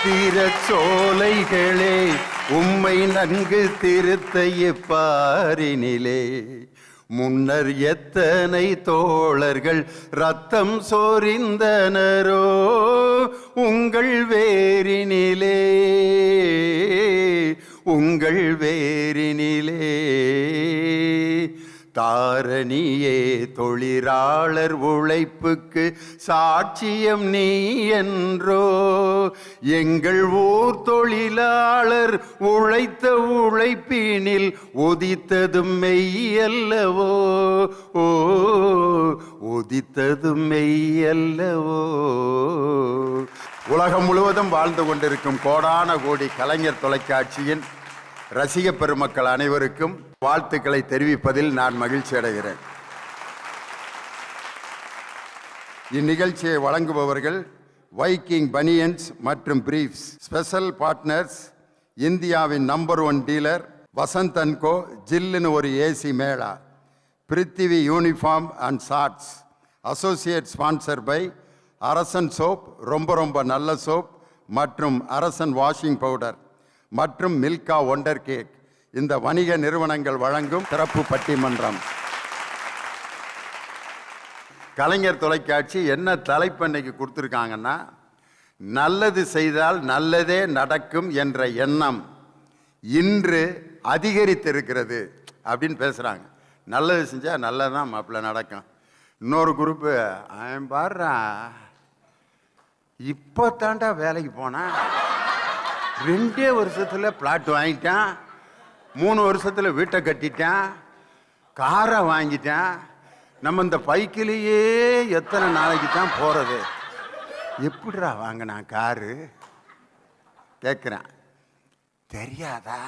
சித்திர சோலைகளே உம்மை நன்கு திருத்த இப்பாரினிலே முன்னர் எத்தனை தோழர்கள் ரத்தம் சோரிந்தனரோ உங்கள் வேரினிலே உங்கள் வேரினிலே தாரணியே தொழிலாளர் உழைப்புக்கு சாட்சியம் நீ என்றோ எங்கள் ஊர் தொழிலாளர் உழைத்த உழைப்பினில் உதித்ததும் மெய்யல்லவோ ஓ உதித்ததும் மெய்யல்லவோ. உலகம் முழுவதும் வாழ்ந்து கொண்டிருக்கும் கோடான கோடி கலைஞர் தொலைக்காட்சியின் ரசிக பெருமக்கள் அனைவருக்கும் வாழ்த்துக்களை தெரிவிப்பதில் நான் மகிழ்ச்சி அடைகிறேன். இந்நிகழ்ச்சியை வழங்குபவர்கள் வைக்கிங் பனியன்ஸ் மற்றும் பிரீஃப்ஸ். ஸ்பெஷல் பார்ட்னர்ஸ் இந்தியாவின் number 1 dealer Vasanth and co, ஜில்லுன்னு ஒரு AC mela, Prithvi uniform and shorts. Associate sponsor by Arasan soap, ரொம்ப ரொம்ப நல்ல சோப், மற்றும் அரசன் வாஷிங் பவுடர் மற்றும் மில்கா ஒண்டர் கேக். இந்த வணிக நிறுவனங்கள் வழங்கும் சிறப்பு பட்டிமன்றம். கலைஞர் தொலைக்காட்சி என்ன தலைப்பு இன்னைக்கு கொடுத்துருக்காங்கன்னா, நல்லது செய்தால் நல்லதே நடக்கும் என்ற எண்ணம் இன்று அதிகரித்திருக்கிறது அப்படின்னு பேசுகிறாங்க. நல்லது செஞ்சால் நல்லதான் மாப்பிள்ள நடக்கும். இன்னொரு குரூப்பு பாடுறா இப்போ தாண்டா வேலைக்கு போனான், 2 வருஷத்தில் பிளாட் வாங்கிட்டான், 3 வருஷத்தில் வீட்டை கட்டிட்டான், காரை வாங்கிட்டான், நம்ம இந்த பைக்கிலேயே எத்தனை நாளைக்கு தான் போகிறது, எப்படிடா வாங்கினான் காரு கேட்குறேன். தெரியாதா?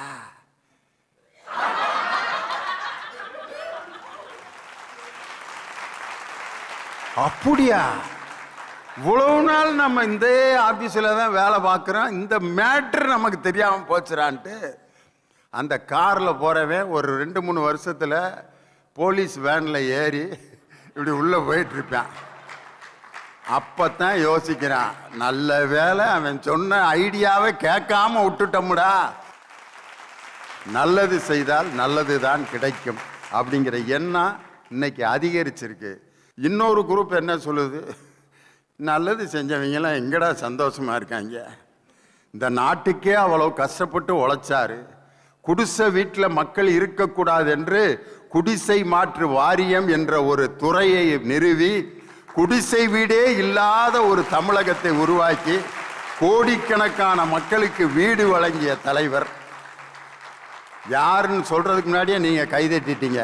அப்படியா? இவ்வளவு நாள் நம்ம இந்த ஆஃபீஸில் தான் வேலை பார்க்குறோம், இந்த மேட்ரு நமக்கு தெரியாமல் போச்சுறான்ட்டு அந்த காரில் போகிறவன் ஒரு 2-3 வருஷத்தில் போலீஸ் வேனில் ஏறி இப்படி உள்ளே போயிட்டுருப்பான். அப்போ தான் யோசிக்கிறான், நல்ல வேலை அவன் சொன்ன ஐடியாவை கேட்காம விட்டுட்டோம்டா. நல்லது செய்தால் நல்லது தான் கிடைக்கும் அப்படிங்கிற எண்ணம் இன்னைக்கு அதிகரிச்சிருக்கு. இன்னொரு குரூப் என்ன சொல்லுது, நல்லது செஞ்சவங்களாம் எங்கடா சந்தோஷமாக இருக்காங்க, இந்த நாட்டுக்கே அவ்வளோ கஷ்டப்பட்டு உழைச்சாரு, குடிசை வீட்டில் மக்கள் இருக்கக்கூடாது என்று குடிசை மாற்று வாரியம் என்ற ஒரு துறையை நிறுவி குடிசை வீடே இல்லாத ஒரு தமிழகத்தை உருவாக்கி கோடிக்கணக்கான மக்களுக்கு வீடு வழங்கிய தலைவர் யாருன்னு சொல்றதுக்கு முன்னாடியே நீங்க கைதட்டிட்டீங்க.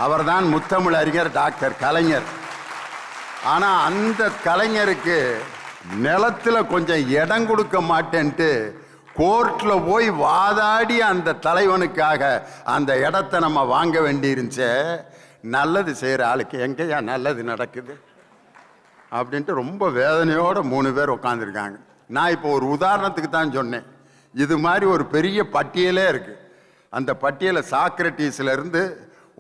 அவர்தான் முத்தமிழ் அறிஞர் டாக்டர் கலைஞர். ஆனா அந்த கலைஞருக்கு நிலத்துல கொஞ்சம் இடம் கொடுக்க மாட்டேன்ட்டு கோர்ட்ல போய் வாதாடி அந்த தலைவனுக்காக அந்த இடத்தை நம்ம வாங்க வேண்டியிருந்துச்சு. நல்லது செய்யற ஆளுக்கு எங்கேயா நல்லது நடக்குது அப்படின்ட்டு ரொம்ப வேதனையோட 3 பேர் உட்காந்துருக்காங்க. நான் இப்போ ஒரு உதாரணத்துக்கு தான் சொன்னேன். இது மாதிரி ஒரு பெரிய பட்டியலே இருக்கு. அந்த பட்டியலை சாக்ரட்டிஸ்ல இருந்து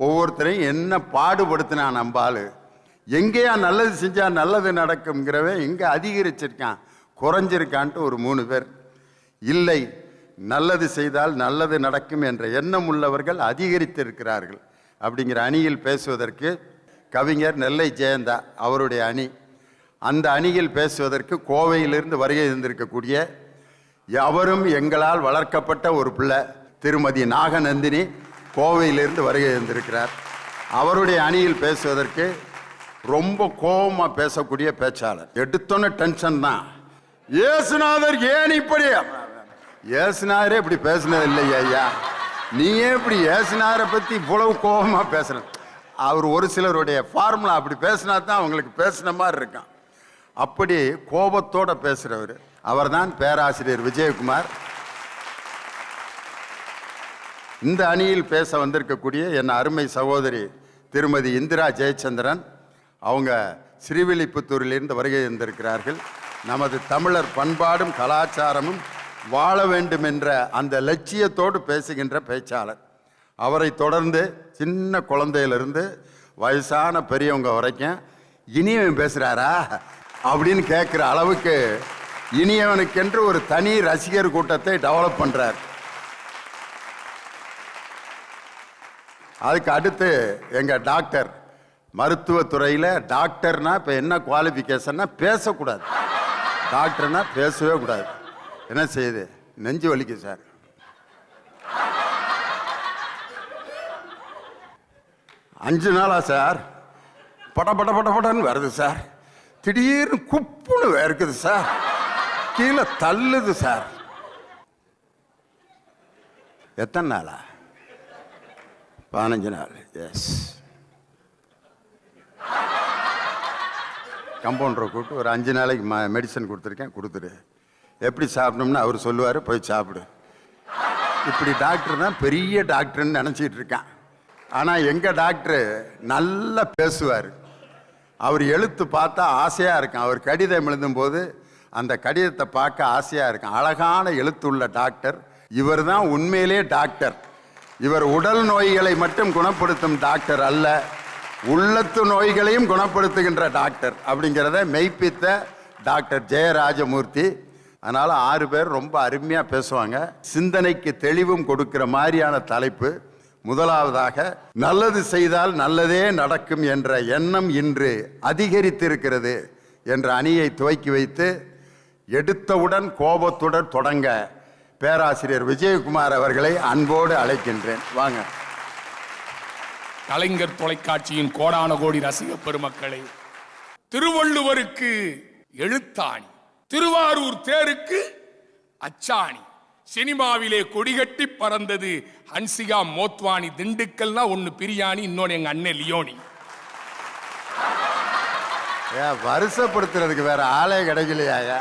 ஒவ்வொருத்தரையும் என்ன பாடுபடுத்தினா நம்பாளு, எங்கேயா நல்லது செஞ்சா நல்லது நடக்கும்ங்கிறவன் எங்க அதிகரிச்சிருக்கான் குறைஞ்சிருக்கான்ட்டு ஒரு 3 பேர். இல்லை, நல்லது செய்தால் நல்லது நடக்கும் என்ற எண்ணம் உள்ளவர்கள் அதிகரித்திருக்கிறார்கள். அப்படிங்கிற அணியில் பேசுவதற்கு கவிஞர் நெல்லை ஜெயந்தா அவருடைய அணி, அந்த அணியில் பேசுவதற்கு கோவையிலிருந்து வருகை இருந்திருக்கக்கூடிய அவரும் எங்களால் வளர்க்கப்பட்ட ஒரு பிள்ளை திருமதி நாகநந்தினி கோவையிலிருந்து வருகை இருந்திருக்கிறார். அவருடைய அணியில் பேசுவதற்கு ரொம்ப கோபமாக பேசக்கூடிய பேச்சாளர். எடுத்தோன்னு டென்ஷன் தான். இயேசுநாதர் ஏன் இப்படி, இயேசுநாதரே இப்படி பேசினது இல்லையா ஐயா, நீயே இப்படி இயேசுநாதரை பற்றி இவ்வளவு கோபமாக பேசுற. அவர் ஒரு சிலருடைய ஃபார்முலா அப்படி பேசினா தான் அவங்களுக்கு பேசின மாதிரி இருக்கான். அப்படி கோபத்தோட பேசுகிறவர் அவர்தான் பேராசிரியர் விஜயகுமார். இந்த அணியில் பேச வந்திருக்கக்கூடிய என் அருமை சகோதரி திருமதி இந்திரா ஜெயச்சந்திரன், அவங்க ஸ்ரீவில்லிபுத்தூரிலிருந்து வருகை இருந்திருக்கிறார்கள். நமது தமிழர் பண்பாடும் கலாச்சாரமும் வாழ வேண்டும் என்ற அந்த லட்சியத்தோடு பேசுகின்ற பேச்சாளர். அவரை தொடர்ந்து சின்ன குழந்தையிலிருந்து வயசான பெரியவங்க வரைக்கும் இனியவன் பேசுகிறாரா அப்படின்னு கேட்குற அளவுக்கு இனியவனுக்கென்று ஒரு தனி ரசிகர் கூட்டத்தை டெவலப் பண்றார். அதுக்கு அடுத்து எங்க டாக்டர் மருத்துவத்துறையில் டாக்டர்னா இப்போ என்ன குவாலிஃபிகேஷன்னா பேசக்கூடாது. டாக்டர்னா பேசவே கூடாது. என்ன செய்யுது? நெஞ்சு வலிக்கு சார். அஞ்சு நாளா சார் பட பட பட படன்னு வருது சார். திடீர்னு குப்புன்னு இருக்குது சார். கீழே தள்ளுது சார். எத்தனை நாளா? 15 நாள். எஸ். கம்பவுண்டரை கூப்பிட்டு ஒரு 5 நாளைக்கு மெடிசன் கொடுத்துருக்கேன், கொடுத்துரு. எப்படி சாப்பிடணும்னு அவர் சொல்லுவார், போய் சாப்பிடு. இப்படி டாக்டர் தான் பெரிய டாக்டர்னு நினச்சிக்கிட்டு இருக்கான். ஆனால் எங்கள் டாக்டரு நல்லா பேசுவார். அவர் எழுத்து பார்த்தா ஆசையாக இருக்கும். அவர் கடிதம் எழுதும்போது அந்த கடிதத்தை பார்க்க ஆசையாக இருக்கும். அழகான எழுத்துள்ள டாக்டர். இவர் தான் உண்மையிலே டாக்டர். இவர் உடல் நோய்களை மட்டும் குணப்படுத்தும் டாக்டர் அல்ல, உள்ளத்து நோய்களையும் குணப்படுத்துகின்ற டாக்டர் அப்படிங்கிறத மெய்ப்பித்த டாக்டர் ஜெயராஜமூர்த்தி. அதனால 6 பேர் ரொம்ப அருமையாக பேசுவாங்க. சிந்தனைக்கு தெளிவும் கொடுக்கிற மாதிரியான தலைப்பு. முதலாவதாக, நல்லது செய்தால் நல்லதே நடக்கும் என்ற எண்ணம் இன்று அதிகரித்திருக்கிறது என்ற அணியை துவக்கி வைத்து எடுத்தவுடன் கோபத்துடன் தொடங்க பேராசிரியர் விஜயகுமார் அவர்களை அன்போடு அழைக்கின்றேன். வாங்க. கலைஞர் தொலைக்காட்சியின் கோடான கோடி ரசிக பெருமக்களை, திருவள்ளுவருக்கு எழுத்தாணி, திருவாரூர் தேருக்கு அச்சாணி, சினிமாவிலே கொடிகட்டி பறந்தது ஹன்சிகா மோத்வானி. திண்டுக்கல்னா ஒன்னு பிரியாணி, இன்னொன்னு எங்க அண்ணன் லியோனி. வருஷப்படுத்துறதுக்கு வேற ஆளே கிடைக்கலையா?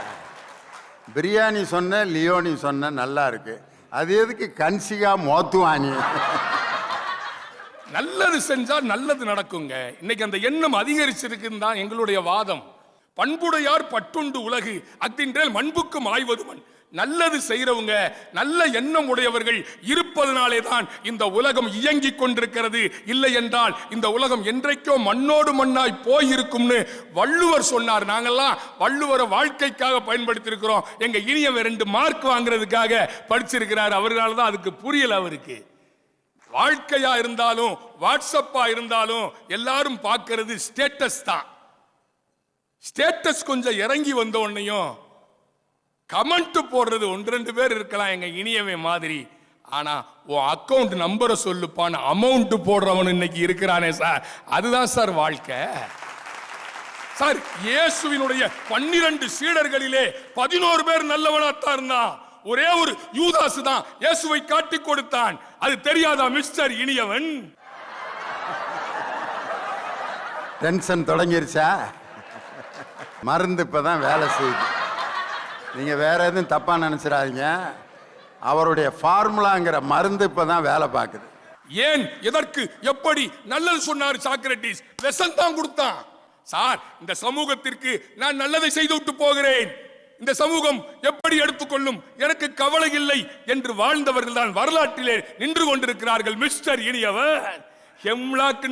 பிரியாணி சொன்ன, லியோனி சொன்ன, நல்லா இருக்கு. அது எதுக்கு கன்சிகா மோத்வானி? நல்லது செஞ்சா நல்லது நடக்குங்க. இன்னைக்கு அந்த எண்ணம் அதிகரிச்சிருக்குன்னு தான் எங்களுடைய வாதம். பண்புடையார் பட்டுண்டு உலகு அத்தின்றேல் மண்புக்கும் ஆய்வது மண். நல்லது செய்யறவங்க, நல்ல எண்ணம் உடையவர்கள் இருப்பதனாலே தான் இந்த உலகம் இயங்கிக் கொண்டிருக்கிறது. இல்லை என்றால் இந்த உலகம் என்றைக்கோ மண்ணோடு மண்ணாய் போயிருக்கும்னு வள்ளுவர் சொன்னார். நாங்கெல்லாம் வள்ளுவரை வாழ்க்கைக்காக பயன்படுத்தி இருக்கிறோம். எங்க இனியவன் 2 மார்க் வாங்குறதுக்காக படிச்சிருக்கிறார். அவரால் தான் அதுக்கு புரியல. அவருக்கு வாழ்க்கையா இருந்தாலும் வாட்ஸ்அப்பா இருந்தாலும் எல்லாரும் பார்க்கிறது ஸ்டேட்டஸ் தான். ஸ்டேட்டஸ் கொஞ்சம் இறங்கி வந்த உடனேயும் கமெண்ட் போடுறது 1-2 பேர் இருக்கலாம் எங்க இனியவன் மாதிரி. ஆனா உன் அக்கவுண்ட் நம்பரை சொல்லுப்பான்னு அமௌண்ட் போடுறவன் இன்னைக்கு இருக்கிறானே சார், அதுதான் சார் வாழ்க்கை. சார், இயேசுவினுடைய 12 சீடர்களிலே 11 பேர் நல்லவனாத்தான் இருந்தான். ஒரே ஒரு யூதாசு தான் இயேசுவை காட்டி கொடுத்தான். அது தெரியாதா மிஸ்டர் இனியவன்? டென்ஷன் தொடங்கிருச்சா? மருந்து இப்பதான் வேலை செய்யுது. நீங்க வேற எதுவும் தப்பா நினைச்சிடாதீங்க. அவருடைய ஃபார்முலாங்கிற மருந்து இப்பதான் வேலை பார்க்குது. ஏன், எதற்கு, எப்படி நல்லது சொன்னார் சாக்ரட்டிஸ்? லெசன் தான் கொடுத்தான். சார், இந்த சமூகத்திற்கு நான் நல்லதை செய்து விட்டு போகிறேன், இந்த சமூகம் எப்படி எடுத்துக்கொள்ளும் எனக்கு கவலை இல்லை என்று வாழ்ந்தவர்கள் தான் வரலாற்றிலே நின்று கொண்டிருக்கிறார்கள். மிஸ்டர் இனியவன் ஹெம்லாக்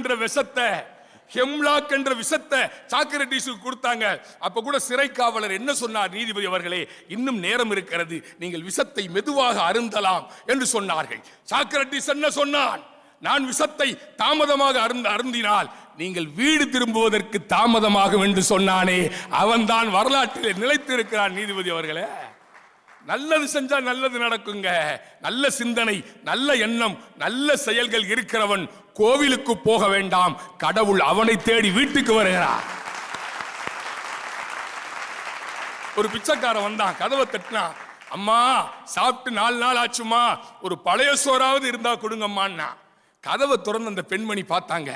என்ற விஷத்தை சாக்ரட்டிஸுக்கு கொடுத்தாங்க. அப்ப கூட சிறை காவலர் என்ன சொன்னார்? நீதிபதி அவர்களே, இன்னும் நேரம் இருக்கிறது, நீங்கள் விஷத்தை மெதுவாக அருந்தலாம் என்று சொன்னார்கள். சாக்ரட்டிஸ் என்ன சொன்னான்? நான் விஷத்தை தாமதமாக அருந்தினால் நீங்கள் வீடு திரும்புவதற்கு தாமதமாகும் என்று சொன்னானே, அவன் தான் வரலாற்றில் நிலைத்திருக்கிறான். நீதிபதி அவர்களே, நல்லது செஞ்சா நல்லது நடக்குங்க. நல்ல சிந்தனை, நல்ல எண்ணம், நல்ல செயல்கள் இருக்கிறவன் கோவிலுக்கு போக வேண்டாம், கடவுள் அவனை தேடி வீட்டுக்கு வருகிறார். ஒரு பிச்சைக்காரன் வந்தான், கதவை தட்டினா, அம்மா சாப்பிட்டு 4 நாள் ஆச்சுமா, ஒரு பழைய சோறாவது இருந்தா கொடுங்கம்மான்னா. கதவை திறந்து அந்த பெண்மணி பார்த்தாங்க.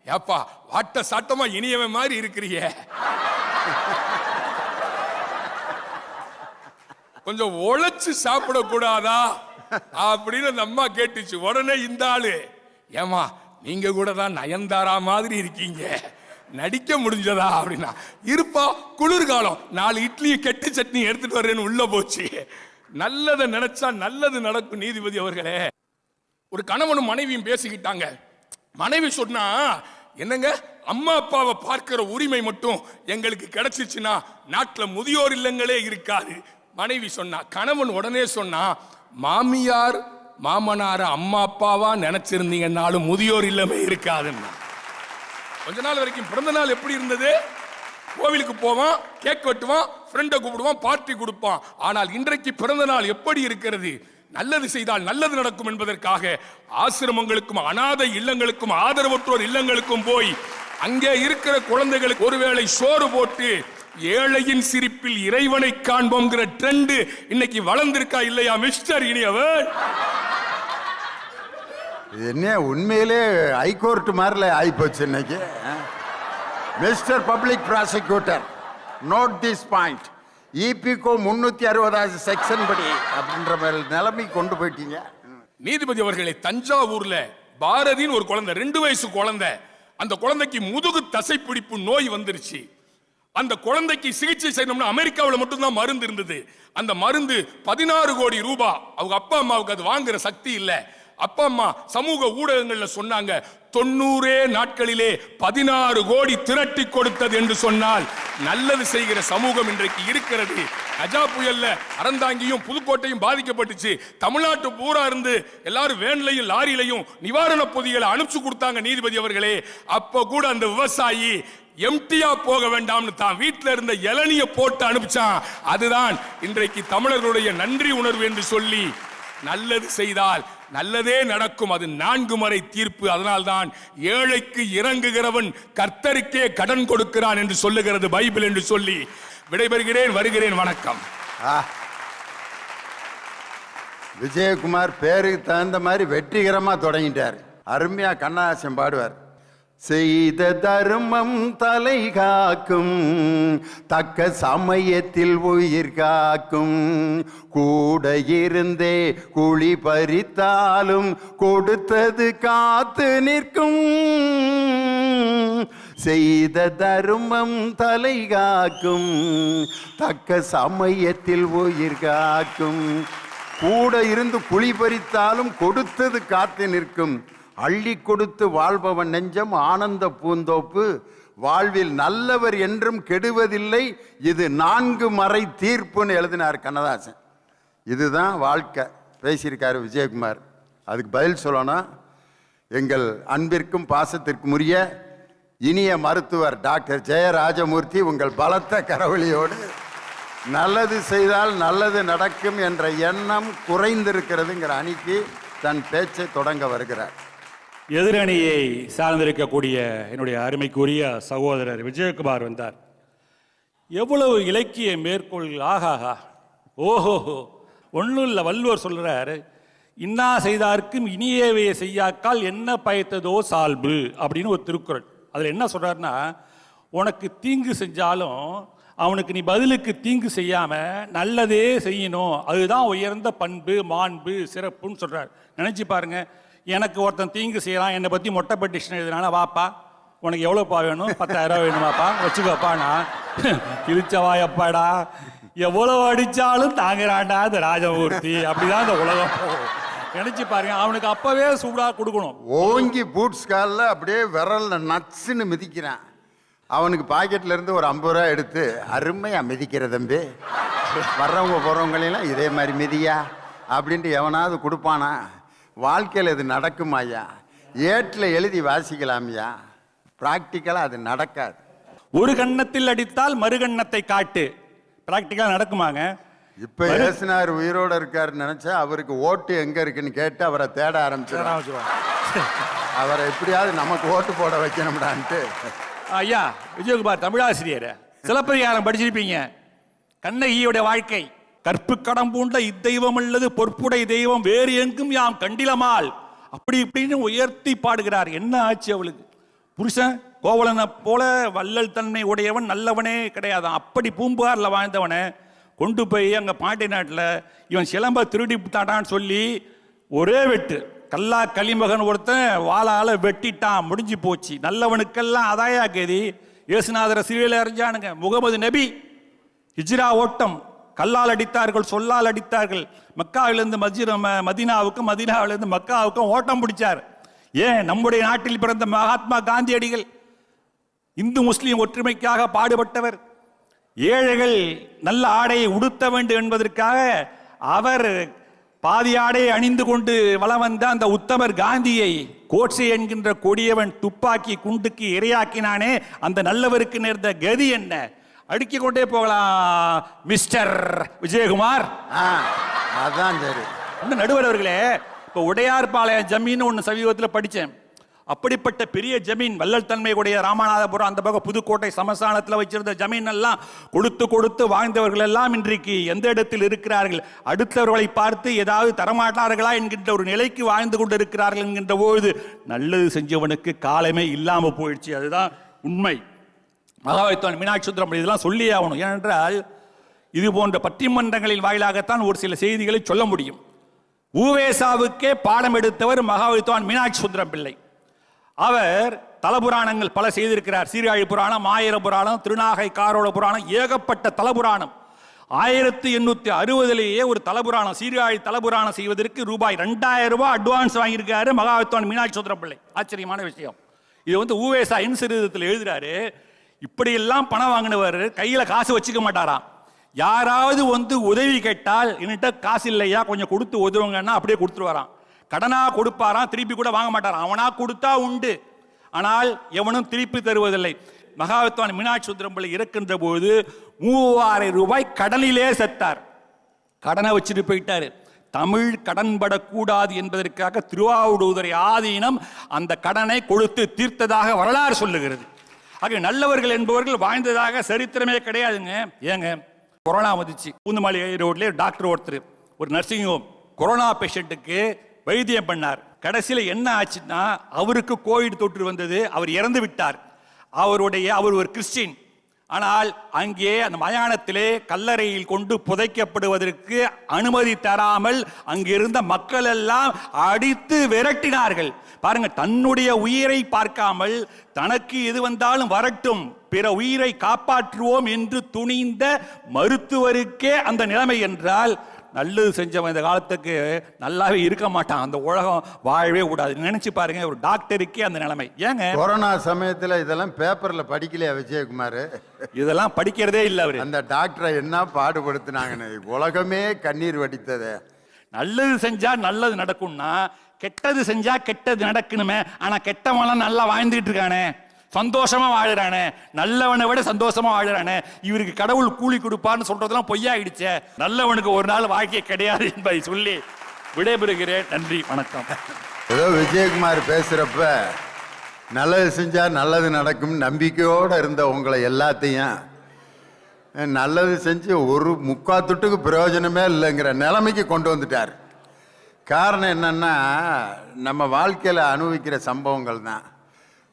ஏப்பா, வாட்ட சாட்டமா இனியவன் மாதிரி இருக்கிறீங்க, கொஞ்சம் உழைச்சு சாப்பிடக்கூடாதா அப்படின்னு அந்த அம்மா கேட்டுச்சு. உடனே இந்த ஆளு, ஏமா நீங்க கூட தான் நயன்தாரா மாதிரி இருக்கீங்க, நடிக்க முடிஞ்சதா அப்படின்னா. இருப்பா, குளிர்காலம், 4 இட்லியை கெட்டு சட்னி எடுத்துட்டு வரேன்னு உள்ள போச்சு. நல்லதை நினைச்சா நல்லது நடக்கும். நீதிபதி அவர்களே, ஒரு கணவனும் மனைவியும் பேசிக்கிட்டாங்க. மனைவி சொன்னா, என்னங்க அம்மா அப்பாவை பார்க்கிற உரிமை மட்டும் எங்களுக்கு கிடைச்சிச்சுன்னா நாட்டுல முதியோர் இல்லங்களே இருக்காது. மனைவி சொன்னா, கணவன் உடனே சொன்னா, மாமியார் மாமனார அம்மா அப்பாவா நினைச்சிருந்தீங்கன்னாலும் முதியோர் இல்லமே இருக்காதுன்னா. கொஞ்ச நாள் வரைக்கும் பிறந்த நாள் எப்படி இருந்தது? கோவிலுக்கு போவான், கேக் வெட்டுவான், ஃப்ரெண்டை கூப்பிடுவான், பார்ட்டி கொடுப்பான். ஆனால் இன்றைக்கு பிறந்த நாள் எப்படி இருக்கிறது? நல்லது செய்தால் நல்லது நடக்கும் என்பதற்காக ஆசிரமங்களுக்கும் அநாதை இல்லங்களுக்கும் ஆதரவற்றோர் இல்லங்களுக்கும் போய் அங்கே இருக்கிற குழந்தைகளுக்கு ஒருவேளை சோறு போட்டு ஏழையின் சிரிப்பில் இறைவனை காண்போங்கிற ட்ரெண்ட் இன்னைக்கு வளர்ந்திருக்கா இல்லையா மிஸ்டர் இனியவர்? என்ன உண்மையிலே ஹைகோர்ட் மாதிரில ஆயிப்போச்சு இன்னைக்கு. Mister public prosecutor, note this point. இபிகோ 360 செக்ஷன் படி அப்படின்ற மாதிரி நிலைமை கொண்டு போயிட்டீங்க. நீதிபதி அவர்களை, தஞ்சாவூர்ல பாரதின்னு ஒரு குழந்தை, 2 வயசு குழந்தை, அந்த குழந்தைக்கு முதுகு தசைப்பிடிப்பு நோய் வந்துருச்சு. அந்த குழந்தைக்கு சிகிச்சை செய்யணும்னா அமெரிக்காவில் மட்டும்தான் மருந்து இருந்தது. அந்த மருந்து 16 கோடி ரூபாய். அவங்க அப்பா அம்மாவுக்கு அது வாங்குற சக்தி இல்லை. அப்பா அம்மா சமூக ஊடகங்கள்ல சொன்னாங்க, 90 நாட்களிலே 16 கோடி திரட்டி கொடுத்தது என்று சொன்னால் நல்லது செய்கிற சமூகம் இன்றைக்கு இருக்கிறது. கஜா புயல்ல அறந்தாங்கியும் புதுக்கோட்டையும் பாதிக்கப்பட்டுச்சு. தமிழ்நாட்டு பூரா இருந்து எல்லாரும் வேன்லையும் லாரியிலையும் நிவாரண பொதிகளை அனுப்பிச்சு கொடுத்தாங்க நீதிபதி அவர்களே. அப்ப கூட அந்த விவசாயி எம்டியா போக வேண்டாம்னு தான் வீட்டில் இருந்த இளநிய போட்டு அனுப்பிச்சான். அதுதான் இன்றைக்கு தமிழர்களுடைய நன்றி உணர்வு என்று சொல்லி, நல்லது செய்தால் நல்லதே நடக்கும். அது 4 முறை தீர்ப்பு. அதனால்தான் ஏழைக்கு இறங்குகிறவன் கர்த்தருக்கே கடன் கொடுக்கிறான் என்று சொல்லுகிறது பைபிள் என்று சொல்லி விடைபெறுகிறேன். வருகிறேன். வணக்கம். விஜயகுமார் பேருக்கு தகுந்த மாதிரி வெற்றிகரமா தொடங்கிட்டார். அருமையா கண்ணதாசன் பாடுவார், செய்த தர்மம் தலை காக்கும், தக்க சமயத்தில் உயிர் காக்கும், கூட இருந்தே குழி பறித்தாலும் கொடுத்தது காத்து நிற்கும், செய்த தர்மம் தலை காக்கும், தக்க சமயத்தில் உயிர் காக்கும், கூட இருந்து குழி பறித்தாலும் கொடுத்தது காத்து நிற்கும், அள்ளி கொடுத்து வாழ்பவன் நெஞ்சம் ஆனந்த பூந்தோப்பு, வாழ்வில் நல்லவர் என்றும் கெடுவதில்லை, இது 4 முறை தீர்ப்புன்னு எழுதினார் கண்ணதாசன். இதுதான் வாழ்க்கை பேசியிருக்காரு விஜயகுமார். அதுக்கு பதில் சொல்லணும், எங்கள் அன்பிற்கும் பாசத்திற்கும் உரிய இனிய மருத்துவர் டாக்டர் ஜெயராஜமூர்த்தி உங்கள் பலத்த கரவொலியோடு நல்லது செய்தால் நல்லது நடக்கும் என்ற எண்ணம் குறைந்திருக்கிறதுங்கிற அணிக்கு தன் பேச்சை தொடங்க வருகிறார். எதிரணியை சார்ந்திருக்கக்கூடிய என்னுடைய அருமைக்குரிய சகோதரர் விஜயகுமார் வந்தார். எவ்வளவு இலக்கிய மேற்கோள்! ஆகாகா, ஓஹோஹோ, ஒன்றும் இல்லை. வள்ளுவர் சொல்கிறார், இன்னா செய்தார்க்கும் இனியவே செய்யாக்கால் என்ன பயத்ததோ சால்பு அப்படின்னு ஒரு திருக்குறள். அதில் என்ன சொல்கிறாருன்னா, உனக்கு தீங்கு செஞ்சாலும் அவனுக்கு நீ பதிலுக்கு தீங்கு செய்யாமல் நல்லதே செய்யணும், அதுதான் உயர்ந்த பண்பு, மாண்பு, சிறப்புன்னு சொல்கிறார். நினச்சி பாருங்க, எனக்கு ஒருத்தன் தீங்கு செய்யலாம், என்னை பற்றி மொட்டை பெட்டிஷன் எழுதுனால, வாப்பா உனக்கு எவ்வளோப்பா வேணும், 10,000 வேணுமாப்பா, வச்சுக்கோப்பா. நான் இழிச்சவாயப்பாடா, எவ்வளோ அடித்தாலும் தாங்கிறாண்டா இந்த ராஜமூர்த்தி. அப்படிதான் இந்த உலகம் போகும். நினச்சி பாருங்க, அவனுக்கு அப்போவே சூடாக கொடுக்கணும். ஓங்கி பூட்ஸ் காலில் அப்படியே விரல்ல நட்ஸுன்னு மிதிக்கிறான். அவனுக்கு பாக்கெட்ல இருந்து ஒரு 50 ரூபா எடுத்து, அருமையா மிதிக்கிற தம்பி, வர்றவங்க போகிறவங்களெல்லாம் இதே மாதிரி மிதியா அப்படின்ட்டு எவனாவது கொடுப்பானா? வாழ்க்கையில் இது நடக்குமாயா? ஏட்டில் எழுதி வாசிக்கலாமையா? பிராக்டிக்கலாக அது நடக்காது. ஒரு கன்னத்தில் அடித்தால் மறுகண்ணத்தை காட்டு. பிராக்டிக்கலாக நடக்குமாங்க? இப்போ ஏசுனார் உயிரோடு இருக்காருன்னு நினச்சா அவருக்கு ஓட்டு எங்கே இருக்குன்னு கேட்டு அவரை தேட ஆரம்பிச்சிடும். அவரை எப்படியாவது நமக்கு ஓட்டு போட வைக்கணும்டான்ட்டு. ஐயா விஜயகுமார் தமிழாசிரியர், சிலப்பதிகாரம் படிச்சிருப்பீங்க. கண்ணகியோட வாழ்க்கை, கற்பு கடம் பூண்ட இத்தெய்வம் அல்லது பொற்புடை தெய்வம் வேறு எங்கும் யாம் கண்டிலமால், அப்படி இப்படின்னு உயர்த்தி பாடுகிறார். என்ன ஆச்சு அவளுக்கு? புருஷன் கோவலனை போல வள்ளல் தன்மை உடையவன் நல்லவனே கிடையாதான். அப்படி பூம்புகாரில் வாழ்ந்தவனை கொண்டு போய் அங்கே பாண்டி நாட்டில் இவன் சிலம்ப திருடி தாட்டான்னு சொல்லி ஒரே வெட்டு, கல்லா களிமகன் ஒருத்தன் வாளால் வெட்டிட்டான், முடிஞ்சு போச்சு. நல்லவனுக்கெல்லாம் அதாயா கேதி. இயேசுநாதரை சிறையில் அறிஞ்சானுங்க. முகமது நபி ஹிஜ்ரா ஓட்டம், கல்லால் அடித்தார்கள், சொல்லால் அடித்தார்கள். மக்காவிலிருந்து மதீனாவுக்கும், மதீனாவிலிருந்து மக்காவுக்கும் ஓட்டம் பிடிச்சார். ஏன் நம்முடைய நாட்டில் பிறந்த மகாத்மா காந்தியடிகள் இந்து முஸ்லீம் ஒற்றுமைக்காக பாடுபட்டவர். ஏழைகள் நல்ல ஆடையை உடுத்த வேண்டும் என்பதற்காக அவர் பாதி ஆடையை அணிந்து கொண்டு வலம் வந்த அந்த உத்தமர் காந்தியை கோட்சே என்கின்ற கொடியவன் துப்பாக்கி குண்டுக்கு இரையாக்கினானே, அந்த நல்லவருக்கு நேர்ந்த கதி என்ன? அடுக்கிக் கொண்டே போகலாம் மிஸ்டர் விஜயகுமார். அதான் சரி. இன்னும் நடுவர் அவர்களே, இப்போ உடையார்பாளையம் ஜமீன் ஒன்று சமீபத்தில் படித்தேன். அப்படிப்பட்ட பெரிய ஜமீன், வள்ளல் தன்மை உடைய ராமநாதபுரம், அந்த பக்கம் புதுக்கோட்டை சமஸ்தானத்தில் வச்சிருந்த ஜமீன் எல்லாம் கொடுத்து கொடுத்து வாழ்ந்தவர்கள் எல்லாம் இன்றைக்கு எந்த இடத்தில் இருக்கிறார்கள்? அடுத்தவர்களை பார்த்து ஏதாவது தரமாட்டார்களா என்கின்ற ஒரு நிலைக்கு வாழ்ந்து கொண்டு இருக்கிறார்கள் என்கின்ற போது நல்லது செஞ்சவனுக்கு காலமே இல்லாமல் போயிடுச்சு. அதுதான் உண்மை. மகாவைத்தான் மீனாட்சி சுந்தரம் இதெல்லாம் சொல்லி ஆகணும். ஏனென்றால் இது போன்ற பட்டிமன்றங்களின் வாயிலாகத்தான் ஒரு சில செய்திகளை சொல்ல முடியும். ஊவேசாவுக்கே பாடம் எடுத்தவர் மகாவித்வான் மீனாட்சி சுந்தரம் பிள்ளை. அவர் தலபுராணங்கள் பல செய்திருக்கிறார். சீர்காழி புராணம், ஆயிர புராணம், திருநாகை காரோள புராணம், ஏகப்பட்ட தலபுராணம். 1860 ஒரு தலபுராணம், சீர்காழி தலபுராணம் செய்வதற்கு ரூபாய் 2000 அட்வான்ஸ் வாங்கியிருக்காரு மகாவித்வான் மீனாட்சி சுந்தரம் பிள்ளை. ஆச்சரியமான விஷயம். இது ஊவேசா சிறுதத்தில் எழுதுறாரு. இப்படியெல்லாம் பணம் வாங்கினவர் கையில் காசு வச்சுக்க மாட்டாராம். யாராவது உதவி கேட்டால் என்கிட்ட காசு இல்லையா கொஞ்சம் கொடுத்து உதவுங்கன்னா அப்படியே கொடுத்துருவாராம். கடனா கொடுப்பாராம், திருப்பி கூட வாங்க மாட்டாராம். அவனா கொடுத்தா உண்டு, ஆனால் எவனும் திருப்பி தருவதில்லை. மகாவித்வான் மீனாட்சி சுந்தரம் பிள்ளை இறக்கின்ற போது 3000 ரூபாய் கடனிலே செத்தார். கடனை வச்சுட்டு போயிட்டாரு. தமிழ் கடன் படக்கூடாது என்பதற்காக திருவாவூதுறை ஆதீனம் அந்த கடனை கொடுத்து தீர்த்ததாக வரலாறு சொல்லுகிறது. ஆக நல்லவர்கள் என்பவர்கள் வாழ்ந்ததாக சரித்திரமே கிடையாதுங்க. ஏங்க, கொரோனா வந்துச்சு. பூந்தமல்லி ரோட்ல டாக்டர் ஒருத்தர் ஒரு நர்சிங் ஹோம் கொரோனா பேஷண்ட்டுக்கு வைத்தியம் பண்ணார். கடைசியில் என்ன ஆச்சுன்னா, அவருக்கு கோவிட் தொற்று வந்தது. அவர் இறந்து விட்டார். அவர் ஒரு கிறிஸ்டின். ஆனால் அங்கே அந்த மயானத்திலே கல்லறையில் கொண்டு புதைக்கப்படுவதற்கு அனுமதி தராமல் அங்கிருந்த மக்கள் எல்லாம் அடித்து விரட்டினார்கள். பாருங்க, தன்னுடைய உயிரை பார்க்காமல் தனக்கு எது வந்தாலும் வரட்டும், பிற உயிரை காப்பாற்றுவோம் என்று துணிந்த மருத்துவருக்கே அந்த நிலைமை என்றால், நல்லது செஞ்சவன் இந்த காலத்துக்கு நல்லாவே இருக்க மாட்டான். அந்த உலகம் வாழவே கூடாது. நினைச்சு பாருங்க, ஒரு டாக்டருக்கே அந்த நிலைமை. ஏங்க, கொரோனா சமயத்தில் இதெல்லாம் பேப்பர்ல படிக்கலையா விஜயகுமார்? இதெல்லாம் படிக்கிறதே இல்லை. அவரு அந்த டாக்டரை என்ன பாடுபடுத்தினாங்கன்னு உலகமே கண்ணீர் வடித்தது. நல்லது செஞ்சா நல்லது நடக்கும்னா, கெட்டது செஞ்சா கெட்டது நடக்கணுமே. ஆனா கெட்டவன் நல்லா வாழ்ந்துட்டு இருக்கானே, சந்தோஷமா வாழுறானே, நல்லவனை விட சந்தோஷமா வாழுறானே, இவருக்கு கடவுள் கூலி கொடுப்பான்னு சொல்றதெல்லாம் பொய்யாயிடுச்சே. நல்லவனுக்கு ஒரு நாள் வாழ்க்கை கிடையாது என்பதை சொல்லி விடைபெறுகிறேன். நன்றி, வணக்கம். ஏதோ விஜயகுமார் பேசுறப்ப நல்லது செஞ்சா நல்லது நடக்கும் நம்பிக்கையோடு இருந்த உங்களை எல்லாத்தையும் நல்லது செஞ்சு ஒரு முக்காத்துட்டுக்கு பிரயோஜனமே இல்லைங்கிற நிலைமைக்கு கொண்டு வந்துட்டார். காரணம் என்னன்னா, நம்ம வாழ்க்கையில் அனுபவிக்கிற சம்பவங்கள் தான்.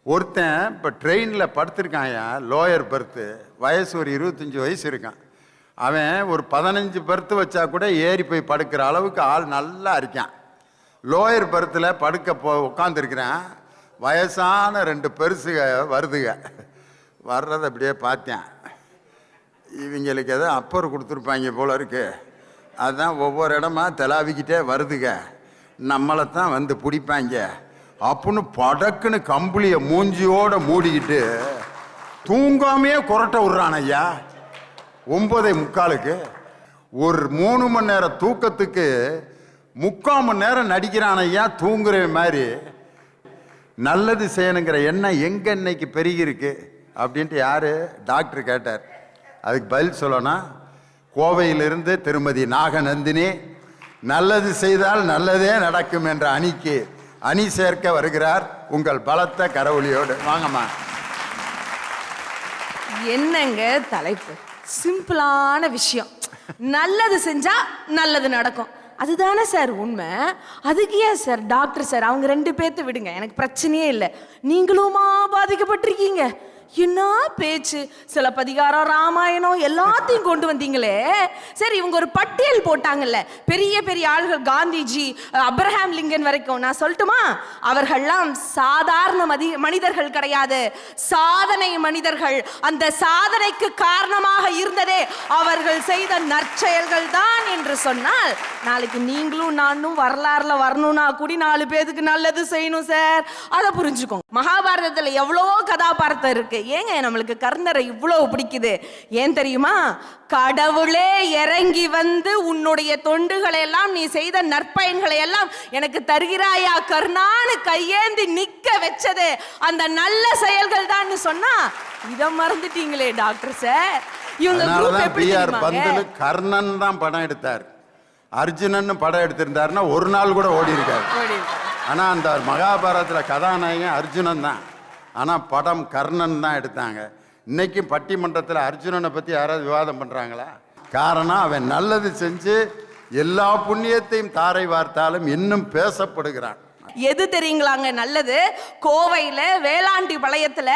ஒருத்தன் இப்போ ட்ரெயினில் படுத்திருக்காயா, லோயர் பர்த்து, வயசு ஒரு 25 வயசு இருக்கான். அவன் ஒரு 15 பர்த்து வச்சா கூட ஏறி போய் படுக்கிற அளவுக்கு ஆள் நல்லா இருக்கான். லோயர் பர்த்தில் படுக்க உட்காந்துருக்கிறான். வயசான 2 பெருசுக வருதுங்க. வர்றதை அப்படியே பார்த்தேன். இவங்களுக்கு எதோ அப்பர் கொடுத்துருப்பாங்க போல இருக்கு. அதுதான் ஒவ்வொரு இடமா தெலாவிக்கிட்டே வருதுங்க. நம்மளை தான் பிடிப்பாங்க அப்படின்னு படக்குன்னு கம்பளியை மூஞ்சியோட மூடிக்கிட்டு தூங்காமையே கொரட்டை விட்றான் ஐயா. 9:45 ஒரு 3 மணி நேரம் தூக்கத்துக்கு 3/4 மணி நேரம் நடிக்கிறான் ஐயா, தூங்குற மாதிரி. நல்லது செய்யணுங்கிற எண்ணம் எங்க இன்னைக்கு பெருகி இருக்கு அப்படின்ட்டு யாரு டாக்டர் கேட்டார். அதுக்கு பதில் சொல்லணும், கோவையிலிருந்து திருமதி நாகநந்தினி நல்லது செய்தால் நல்லதே நடக்கும் என்ற அணிக்கு அணி சேர்க்க வருகிறார். உங்கள் பலத்த கரவொலியோடு வாங்கம்மா. என்னங்க தலைப்பு, சிம்பிளான விஷயம். நல்லது செஞ்சா நல்லது நடக்கும், அதுதானே சார் உண்மை. அதுக்கு ஏன் சார் டாக்டர் சார் அவங்க 2 பேர்த்து விடுங்க, எனக்கு பிரச்சனையே இல்லை. நீங்களுமா பாதிக்கப்பட்டிருக்கீங்க, என்ன பேச்சு, சிலப்பதிகாரம், ராமாயணம் எல்லாத்தையும் கொண்டு வந்தீங்களே. சரி, இவங்க ஒரு பட்டியல் போட்டாங்கல்ல, பெரிய பெரிய ஆள்கள், காந்திஜி, அப்ரஹாம் லிங்கன் வரைக்கும். நான் சொல்லட்டுமா? அவர்கள்லாம் சாதாரண மனிதர்கள் கிடையாது, சாதனை மனிதர்கள். அந்த சாதனைக்கு காரணமாக இருந்ததே அவர்கள் செய்த நற்செயல்கள் தான் என்று சொன்னால், நாளைக்கு நீங்களும் நானும் வரலாறுல வரணும்னா கூடி 4 பேருக்கு நல்லது செய்யணும் சார். அதை புரிஞ்சுக்கோங்க. மகாபாரதத்துல எவ்வளவோ கதாபாத்திரம் இருக்கு. ஏங்க நம்மளுக்கு கர்ணரை இவ்வளவு பிடிக்குது? ஏன் தெரியுமா? கடவுளே இறங்கி வந்து உன்னுடைய தொண்டுகளை எல்லாம், நீ செய்த நற்பயன்களை எல்லாம் எனக்கு தருகிறாயா கர்ணான்னு கையேந்தி நிக்க வச்சது அந்த நல்ல செயல்கள் தான் சொன்னா, இத மறந்துட்டீங்களே டாக்டர் சார். இவங்க குரூப் எப்படி தெரியுமா? கர்ணன் தான் படம் எடுத்தார். அர்ஜுனன் படம் எடுத்திருந்தாருன்னா ஒரு நாள் கூட ஓடி இருக்காரு. ஆனா அந்த மகாபாரதத்துல கதாநாயகன் அர்ஜுனன் தான், ஆனா படம் கர்ணன் தான் எடுத்தாங்க. இன்னைக்கு பட்டிமன்றத்தில் அர்ஜுனனை பத்தி யாராவது விவாதம் பண்றாங்களா? காரணம், அவன் நல்லது செஞ்சு எல்லா புண்ணியத்தையும் தாரை வார்த்தாலும் இன்னும் பேசப்படுகிறான். எது தெரியுங்களாங்க நல்லது? கோவையில வேளாண்டி பாளையத்துல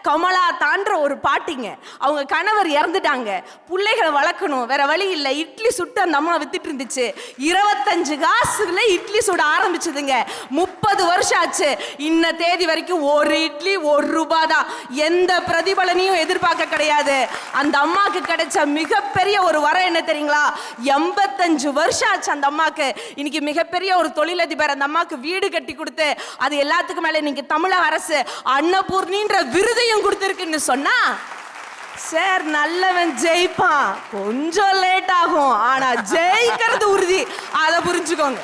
கமலா தான்ற ஒரு பாட்டிங்க, அவங்க கணவர் இறந்துட்டாங்க. பிள்ளைகளை வளர்க்கணும், வேற வழி இல்லை. இட்லி சுட்டு அந்த அம்மா வித்துட்டு இருந்துச்சு. 25 காசுல இட்லி சுட ஆரம்பிச்சதுங்க. 30 வருஷம் ஆச்சு. இன்ன தேதி வரைக்கும் ஒரு இட்லி 1 ரூபாய் தான். எந்த பிரதிபலனையும் எதிர்பார்க்க கிடையாது. அந்த அம்மாக்கு கிடைச்ச மிகப்பெரிய ஒரு வரம் என்ன தெரியுங்களா? 85 வருஷம் ஆச்சு அந்த அம்மாக்கு. இன்னைக்கு மிகப்பெரிய ஒரு தொழிலதிபர். அந்த அம்மாக்கு வீடு கட்டி கொடுத்து, அது எல்லாத்துக்கும் மேல நீங்க தமிழக அரசு அன்னபூர்ணின்ற விருதையும் கொடுத்திருக்குன்னு சொன்னா, சார் நல்லவன் ஜெயிப்பான், கொஞ்சம் லேட் ஆகும், ஆனா ஜெயிக்கிறது உறுதி. அதை புரிஞ்சுக்கோங்க.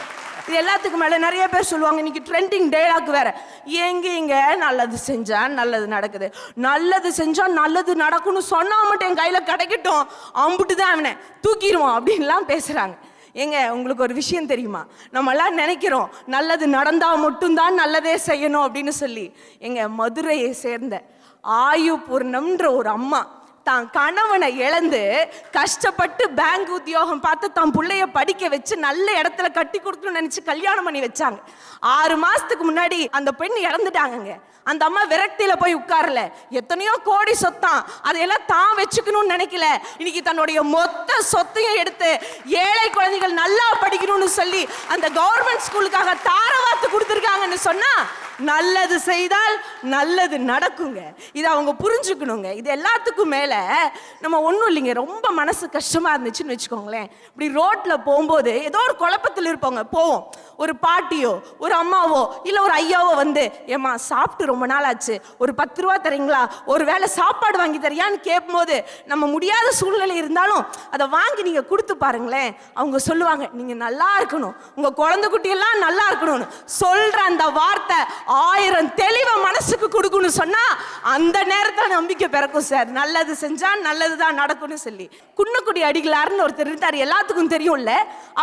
இது எல்லாத்துக்கும் மேல நிறைய பேர் சொல்லுவாங்க, இன்னைக்கு ட்ரெண்டிங் டயலாக் வேற, எங்க நல்லது செஞ்சா நல்லது நடக்குது, நல்லது செஞ்சா நல்லது நடக்கும்னு சொன்னா மட்டும் என் கையில கிடைக்கட்டும், அம்புட்டுதான் அவனை தூக்கிடுவோம் அப்படின்லாம் பேசுறாங்க. ஏங்க உங்களுக்கு ஒரு விஷயம் தெரியுமா? நம்ம எல்லாம் நினைக்கிறோம் நல்லது நடந்தா மட்டும்தான் நல்லதே செய்யணும் அப்படின்னு சொல்லி. எங்க மதுரையை சேர்ந்த ஆயுபூர்ணம்ன்ற ஒரு அம்மா தான் கணவனை இழந்து கஷ்டப்பட்டு பேங்க் உத்தியோகம் பார்த்து தான் பிள்ளைய படிக்க வச்சு நல்ல இடத்துல கட்டி கொடுக்கணும்னு நினைச்சு கல்யாணம் பண்ணி வச்சாங்க. 6 மாசத்துக்கு முன்னாடி அந்த பெண் இறந்துட்டாங்க. அந்த அம்மா விரக்தியில போய் உட்காரல. எத்தனையோ கோடி சொத்தான், அதையெல்லாம் தான் வச்சுக்கணும்னு நினைக்கல. இன்னைக்கு தன்னுடைய மொத்த சொத்தையும் எடுத்து ஏழை குழந்தைகள் நல்லா படிக்கணும்னு சொல்லி அந்த கவர்மெண்ட் ஸ்கூலுக்காக தாரவாத்து கொடுத்துருக்காங்கன்னு சொன்னா, நல்லது செய்தால் நல்லது நடக்குங்க. இதை அவங்க புரிஞ்சுக்கணுங்க. இது எல்லாத்துக்கும் மேல நம்ம ஒன்றும் இல்லைங்க, ரொம்ப மனசு கஷ்டமா இருந்துச்சுன்னு வச்சுக்கோங்களேன். இப்படி ரோட்ல போகும்போது ஏதோ ஒரு குழப்பத்தில் இருப்போங்க, போவோம். ஒரு பாட்டியோ ஒரு அம்மாவோ இல்லை ஒரு ஐயாவோ வந்து, ஏம்மா சாப்பிட்டு ரொம்ப நாள் ஆச்சு, ஒரு 10 ரூபா தரீங்களா, ஒரு வேளை சாப்பாடு வாங்கி தரியான்னு கேட்கும்போது, நம்ம முடியாத சூழ்நிலை இருந்தாலும் அதை வாங்கி நீங்க கொடுத்து பாருங்களேன். அவங்க சொல்லுவாங்க, நீங்க நல்லா இருக்கணும், உங்க குழந்தை குட்டியெல்லாம் நல்லா இருக்கணும்னு சொல்ற அந்த வார்த்தை 1000 தெளிவை மனசுக்கு கொடுக்கணும்னு சொன்னா, அந்த நேரத்தில் நம்பிக்கை பிறக்கும் சார். நல்லது செஞ்சா நல்லதுதான் நடக்கும்னு சொல்லி. குன்னக்குடி அடிகளார்னு ஒருத்தர் இருந்தார், எல்லாத்துக்கும் தெரியும்ல.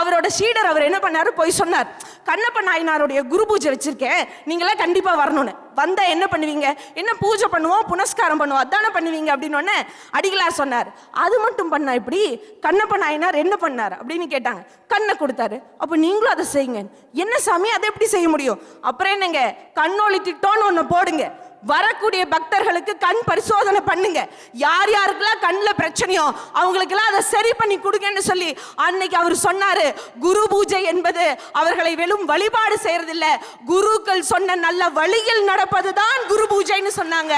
அவரோட சீடர் அவர் என்ன பண்ணாரு, போய் சொன்னார், கண்ணப்ப நாயனாருடைய குரு பூஜை வச்சிருக்கேன், நீங்களே கண்டிப்பா வரணும்னு. வந்தா என்ன பண்ணுவீங்க? என்ன பூஜை பண்ணுவோம், புனஸ்காரம் பண்ணுவோம், அதானே பண்ணுவீங்க அப்படின்னு அடிகளார் சொன்னார். அது மட்டும் பண்ணா இப்படி? கண்ணப்ப நாயனார் என்ன பண்ணார் அப்படின்னு கேட்டாங்க. கண்ணை கொடுத்தாரு. அப்ப நீங்களும் அதை செய்யுங்க. என்ன சாமி, அதை எப்படி செய்ய முடியும்? அப்புறம் என்னங்க, கண்ணொளி திட்டம்னு ஒண்ணு போடுங்க, வரக்கூடிய பக்தர்களுக்கு கண் பரிசோதனை பண்ணுங்க, யார் யாருக்கெல்லாம் கண்ணில் பிரச்சனையோ அவங்களுக்கெல்லாம் அதை சரி பண்ணி கொடுங்கன்னு சொல்லி அன்னைக்கு அவர் சொன்னாரு. குரு பூஜை என்பது அவர்களை வெறும் வழிபாடு செய்யறதில்ல, குருக்கள் சொன்ன நல்ல வழியில் நடப்பதுதான் குரு பூஜைன்னு சொன்னாங்க.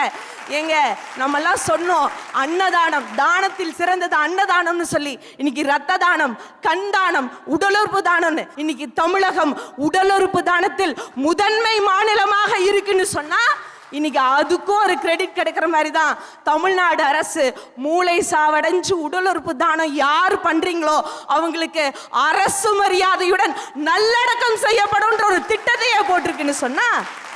ஏங்க நம்ம எல்லாம் சொன்னோம் அன்னதானம், தானத்தில் சிறந்தது அன்னதானம்னு சொல்லி. இன்னைக்கு ரத்த தானம், கண் தானம், உடலுறுப்பு தானம்னு இன்னைக்கு தமிழகம் உடலுறுப்பு தானத்தில் முதன்மை மாநிலமாக இருக்குன்னு சொன்னா, இன்னைக்கு அதுக்கும் ஒரு கிரெடிட் கிடைக்கிற மாதிரி தான் தமிழ்நாடு அரசு மூளை சாவடைஞ்சு உடல் உறுப்பு தானம் யார் பண்றீங்களோ அவங்களுக்கு அரசு மரியாதையுடன் நல்லடக்கம் செய்யப்படும் ஒரு திட்டத்தையே போட்டிருக்குன்னு சொன்னா,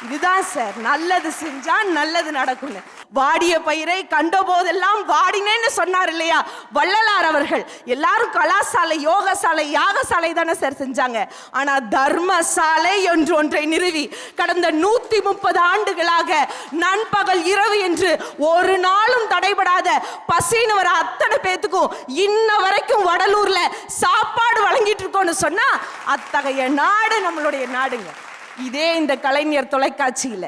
இதுதான் சார் நல்லது செஞ்சா நல்லது நடக்கும்னு. வாடிய பயிரை கண்ட போதெல்லாம் வாடினேன்னு சொன்னார் இல்லையா வள்ளலார் அவர்கள். எல்லாரும் கலாசாலை, யோகசாலை, யாகசாலை தானே சார் செஞ்சாங்க. ஆனா தர்மசாலை என்று ஒன்றை நிறுவி கடந்த 130 ஆண்டுகளாக நண்பகல் இரவு என்று ஒரு நாளும் தடைபடாத பசின்னு வர அத்தனை பேத்துக்கும் இன்ன வரைக்கும் வடலூர்ல சாப்பாடு வழங்கிட்டு இருக்கோம்னு சொன்னா, அத்தகைய நாடு நம்மளுடைய நாடுங்க. இதே இந்த கலைஞர் தொலைக்காட்சியில